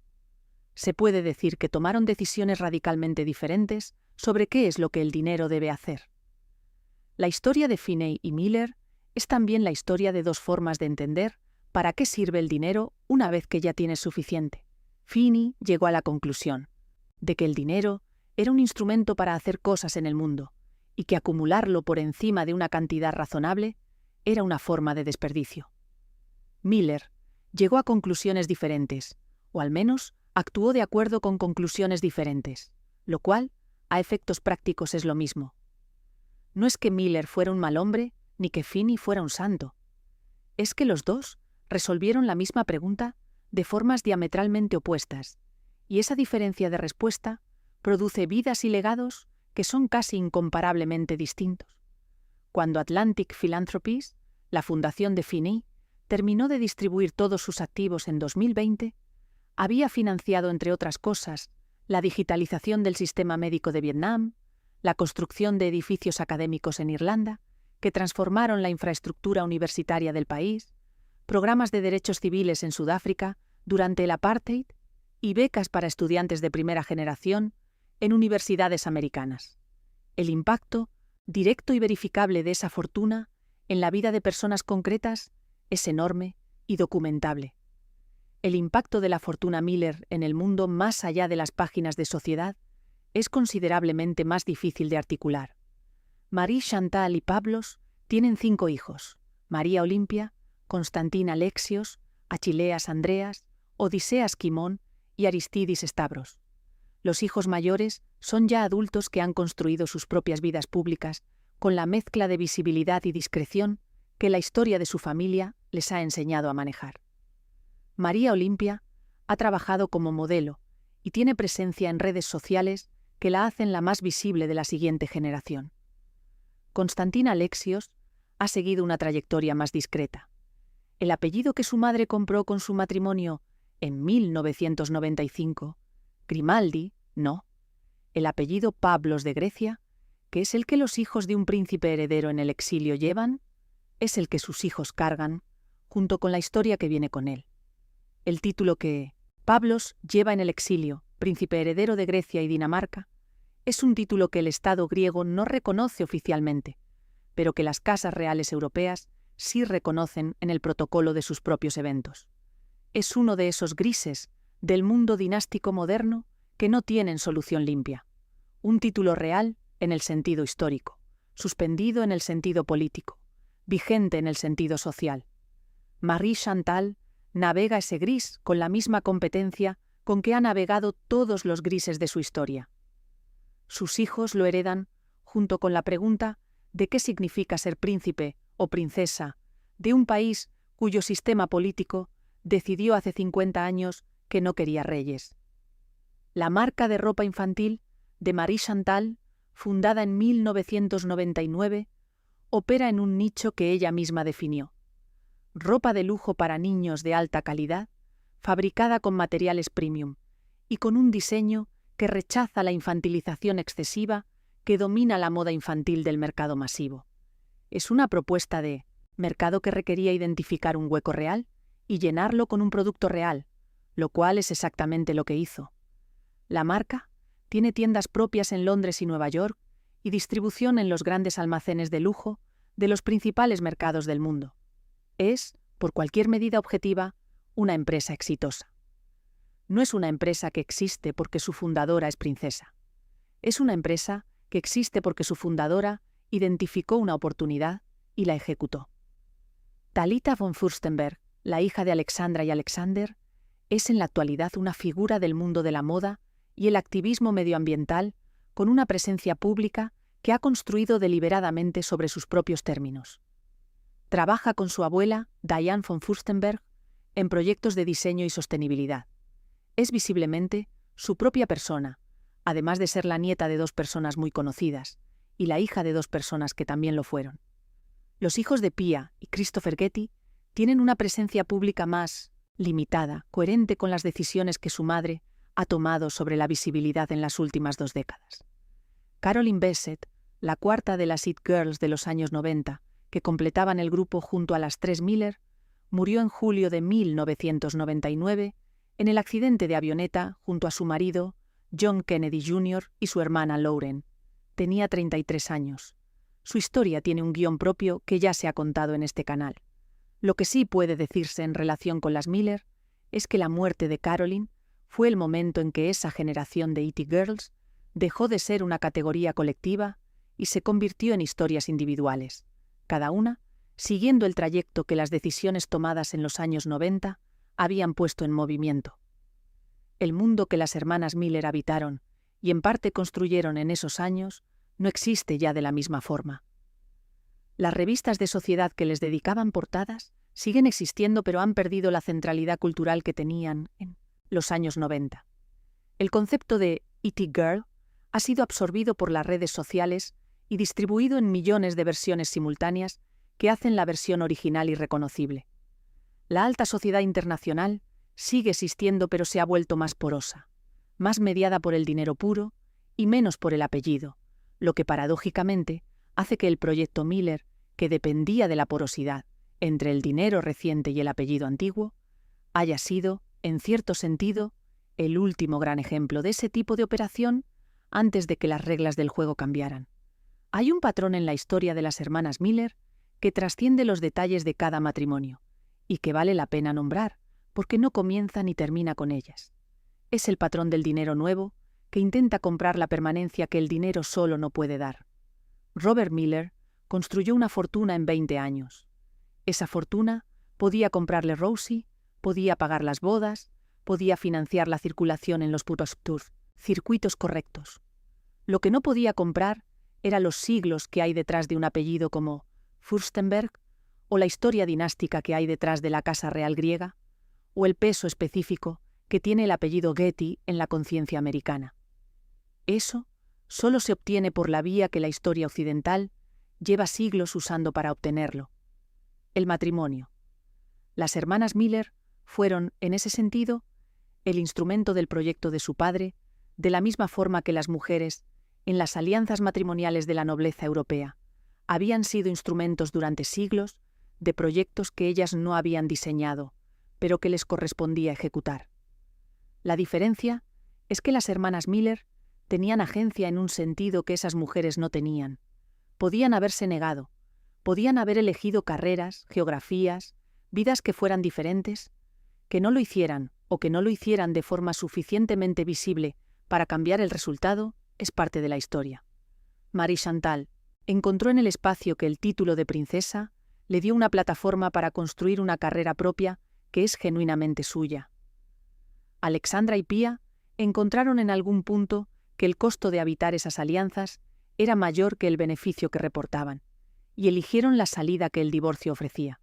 Speaker 1: Se puede decir que tomaron decisiones radicalmente diferentes sobre qué es lo que el dinero debe hacer. La historia de Feeney y Miller es también la historia de 2 formas de entender para qué sirve el dinero una vez que ya tienes suficiente. Feeney llegó a la conclusión de que el dinero era un instrumento para hacer cosas en el mundo y que acumularlo por encima de una cantidad razonable era una forma de desperdicio. Miller llegó a conclusiones diferentes, o al menos actuó de acuerdo con conclusiones diferentes, lo cual, a efectos prácticos, es lo mismo. No es que Miller fuera un mal hombre, ni que Feeney fuera un santo. Es que los dos resolvieron la misma pregunta de formas diametralmente opuestas, y esa diferencia de respuesta produce vidas y legados que son casi incomparablemente distintos. Cuando Atlantic Philanthropies, la fundación de Feeney, terminó de distribuir todos sus activos en 2020, había financiado, entre otras cosas, la digitalización del sistema médico de Vietnam, la construcción de edificios académicos en Irlanda, que transformaron la infraestructura universitaria del país, programas de derechos civiles en Sudáfrica durante el apartheid y becas para estudiantes de primera generación en universidades americanas. El impacto, directo y verificable de esa fortuna en la vida de personas concretas es enorme y documentable. El impacto de la fortuna Miller en el mundo más allá de las páginas de Sociedad es considerablemente más difícil de articular. Marie Chantal y Pablos tienen 5 hijos: María Olimpia, Constantin Alexios, Achilleas Andreas, Odiseas Quimón y Aristidis Stavros. Los hijos mayores son ya adultos que han construido sus propias vidas públicas con la mezcla de visibilidad y discreción que la historia de su familia les ha enseñado a manejar. María Olimpia ha trabajado como modelo y tiene presencia en redes sociales que la hacen la más visible de la siguiente generación. Constantin Alexios ha seguido una trayectoria más discreta. El apellido que su madre compró con su matrimonio en 1995, Grimaldi, no. El apellido Pablos de Grecia, que es el que los hijos de un príncipe heredero en el exilio llevan, es el que sus hijos cargan, junto con la historia que viene con él. El título que Pavlos lleva en el exilio, príncipe heredero de Grecia y Dinamarca, es un título que el Estado griego no reconoce oficialmente, pero que las casas reales europeas sí reconocen en el protocolo de sus propios eventos. Es uno de esos grises del mundo dinástico moderno que no tienen solución limpia. Un título real en el sentido histórico, suspendido en el sentido político, vigente en el sentido social. Marie Chantal navega ese gris con la misma competencia con que ha navegado todos los grises de su historia. Sus hijos lo heredan junto con la pregunta de qué significa ser príncipe o princesa de un país cuyo sistema político decidió hace 50 años que no quería reyes. La marca de ropa infantil de Marie Chantal, fundada en 1999, opera en un nicho que ella misma definió. Ropa de lujo para niños de alta calidad, fabricada con materiales premium y con un diseño que rechaza la infantilización excesiva que domina la moda infantil del mercado masivo. Es una propuesta de mercado que requería identificar un hueco real y llenarlo con un producto real, lo cual es exactamente lo que hizo. La marca tiene tiendas propias en Londres y Nueva York y distribución en los grandes almacenes de lujo de los principales mercados del mundo. Es, por cualquier medida objetiva, una empresa exitosa. No es una empresa que existe porque su fundadora es princesa. Es una empresa que existe porque su fundadora identificó una oportunidad y la ejecutó. Talita von Fürstenberg, la hija de Alexandra y Alexander, es en la actualidad una figura del mundo de la moda y el activismo medioambiental con una presencia pública que ha construido deliberadamente sobre sus propios términos. Trabaja con su abuela, Diane von Fürstenberg, en proyectos de diseño y sostenibilidad. Es visiblemente su propia persona, además de ser la nieta de 2 personas muy conocidas y la hija de 2 personas que también lo fueron. Los hijos de Pia y Christopher Getty tienen una presencia pública más limitada, coherente con las decisiones que su madre ha tomado sobre la visibilidad en las últimas 2 décadas. Caroline Bessette, la cuarta de las It Girls de los años 90, que completaban el grupo junto a las 3 Miller, murió en julio de 1999 en el accidente de avioneta junto a su marido, John Kennedy Jr. y su hermana Lauren. Tenía 33 años. Su historia tiene un guión propio que ya se ha contado en este canal. Lo que sí puede decirse en relación con las Miller es que la muerte de Caroline fue el momento en que esa generación de It Girls dejó de ser una categoría colectiva y se convirtió en historias individuales, cada una siguiendo el trayecto que las decisiones tomadas en los años 90 habían puesto en movimiento. El mundo que las hermanas Miller habitaron y en parte construyeron en esos años no existe ya de la misma forma. Las revistas de sociedad que les dedicaban portadas siguen existiendo, pero han perdido la centralidad cultural que tenían en los años 90. El concepto de It Girl ha sido absorbido por las redes sociales y distribuido en millones de versiones simultáneas que hacen la versión original irreconocible. La alta sociedad internacional sigue existiendo, pero se ha vuelto más porosa, más mediada por el dinero puro y menos por el apellido, lo que paradójicamente hace que el proyecto Miller, que dependía de la porosidad entre el dinero reciente y el apellido antiguo, haya sido, en cierto sentido, el último gran ejemplo de ese tipo de operación antes de que las reglas del juego cambiaran. Hay un patrón en la historia de las hermanas Miller que trasciende los detalles de cada matrimonio y que vale la pena nombrar porque no comienza ni termina con ellas. Es el patrón del dinero nuevo que intenta comprar la permanencia que el dinero solo no puede dar. Robert Miller construyó una fortuna en 20 años. Esa fortuna podía comprarle Rosie, podía pagar las bodas, podía financiar la circulación en los putos tours, circuitos correctos. Lo que no podía comprar eran los siglos que hay detrás de un apellido como Fürstenberg, o la historia dinástica que hay detrás de la casa real griega, o el peso específico que tiene el apellido Getty en la conciencia americana. Eso solo se obtiene por la vía que la historia occidental lleva siglos usando para obtenerlo: el matrimonio. Las hermanas Miller fueron, en ese sentido, el instrumento del proyecto de su padre, de la misma forma que las mujeres, en las alianzas matrimoniales de la nobleza europea, habían sido instrumentos durante siglos de proyectos que ellas no habían diseñado, pero que les correspondía ejecutar. La diferencia es que las hermanas Miller tenían agencia en un sentido que esas mujeres no tenían. Podían haberse negado, podían haber elegido carreras, geografías, vidas que fueran diferentes. Que no lo hicieran o que no lo hicieran de forma suficientemente visible para cambiar el resultado es parte de la historia. Marie Chantal encontró en el espacio que el título de princesa le dio una plataforma para construir una carrera propia que es genuinamente suya. Alexandra y Pia encontraron en algún punto que el costo de habitar esas alianzas era mayor que el beneficio que reportaban, y eligieron la salida que el divorcio ofrecía.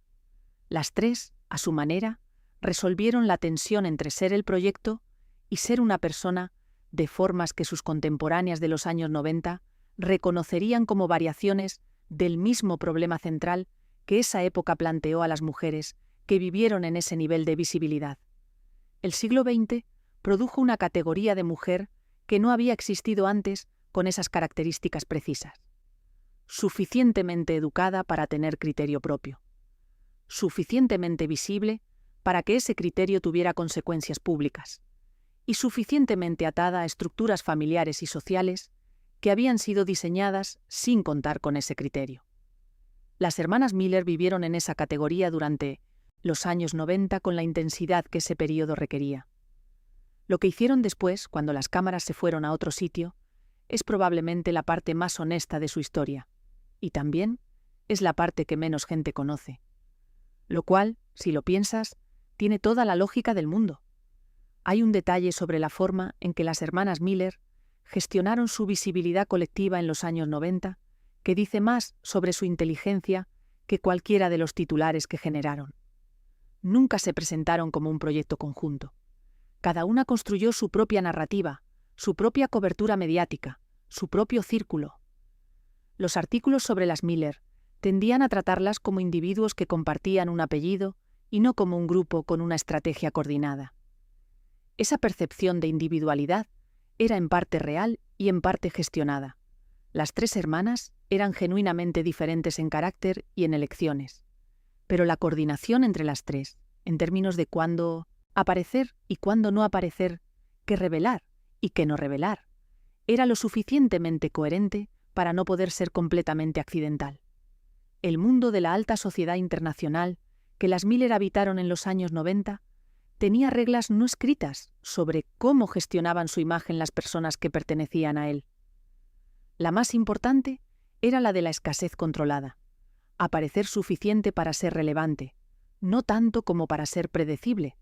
Speaker 1: Las tres, a su manera, resolvieron la tensión entre ser el proyecto y ser una persona de formas que sus contemporáneas de los años 90 reconocerían como variaciones del mismo problema central que esa época planteó a las mujeres que vivieron en ese nivel de visibilidad. El siglo XX produjo una categoría de mujer que no había existido antes con esas características precisas. Suficientemente educada para tener criterio propio. Suficientemente visible para que ese criterio tuviera consecuencias públicas. Y suficientemente atada a estructuras familiares y sociales que habían sido diseñadas sin contar con ese criterio. Las hermanas Miller vivieron en esa categoría durante los años 90 con la intensidad que ese periodo requería. Lo que hicieron después, cuando las cámaras se fueron a otro sitio, es probablemente la parte más honesta de su historia, y también es la parte que menos gente conoce. Lo cual, si lo piensas, tiene toda la lógica del mundo. Hay un detalle sobre la forma en que las hermanas Miller gestionaron su visibilidad colectiva en los años 90 que dice más sobre su inteligencia que cualquiera de los titulares que generaron. Nunca se presentaron como un proyecto conjunto. Cada una construyó su propia narrativa, su propia cobertura mediática, su propio círculo. Los artículos sobre las Miller tendían a tratarlas como individuos que compartían un apellido y no como un grupo con una estrategia coordinada. Esa percepción de individualidad era en parte real y en parte gestionada. Las tres hermanas eran genuinamente diferentes en carácter y en elecciones, pero la coordinación entre las tres, en términos de cuándo aparecer y cuándo no aparecer, qué revelar y qué no revelar, era lo suficientemente coherente para no poder ser completamente accidental. El mundo de la alta sociedad internacional que las Miller habitaron en los años 90 tenía reglas no escritas sobre cómo gestionaban su imagen las personas que pertenecían a él. La más importante era la de la escasez controlada, aparecer suficiente para ser relevante, no tanto como para ser predecible.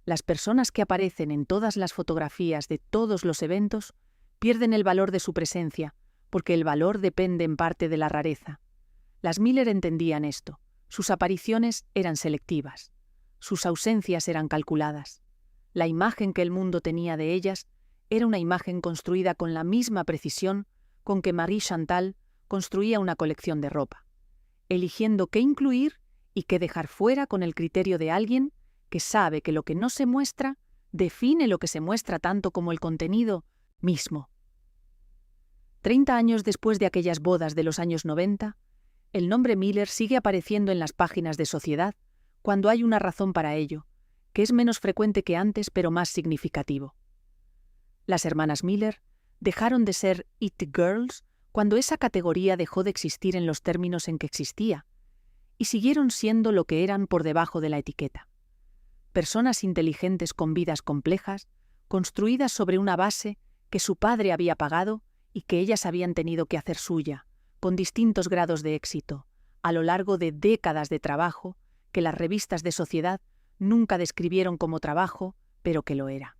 Speaker 1: Las personas que aparecen en todas las fotografías de todos los eventos pierden el valor de su presencia, porque el valor depende en parte de la rareza. Las Miller entendían esto. Sus apariciones eran selectivas. Sus ausencias eran calculadas. La imagen que el mundo tenía de ellas era una imagen construida con la misma precisión con que Marie Chantal construía una colección de ropa, eligiendo qué incluir y qué dejar fuera con el criterio de alguien que sabe que lo que no se muestra define lo que se muestra tanto como el contenido mismo. 30 años después de aquellas bodas de los años 90, el nombre Miller sigue apareciendo en las páginas de Sociedad cuando hay una razón para ello, que es menos frecuente que antes pero más significativo. Las hermanas Miller dejaron de ser It Girls cuando esa categoría dejó de existir en los términos en que existía, y siguieron siendo lo que eran por debajo de la etiqueta. Personas inteligentes con vidas complejas, construidas sobre una base que su padre había pagado y que ellas habían tenido que hacer suya, con distintos grados de éxito, a lo largo de décadas de trabajo que las revistas de Sociedad nunca describieron como trabajo, pero que lo era.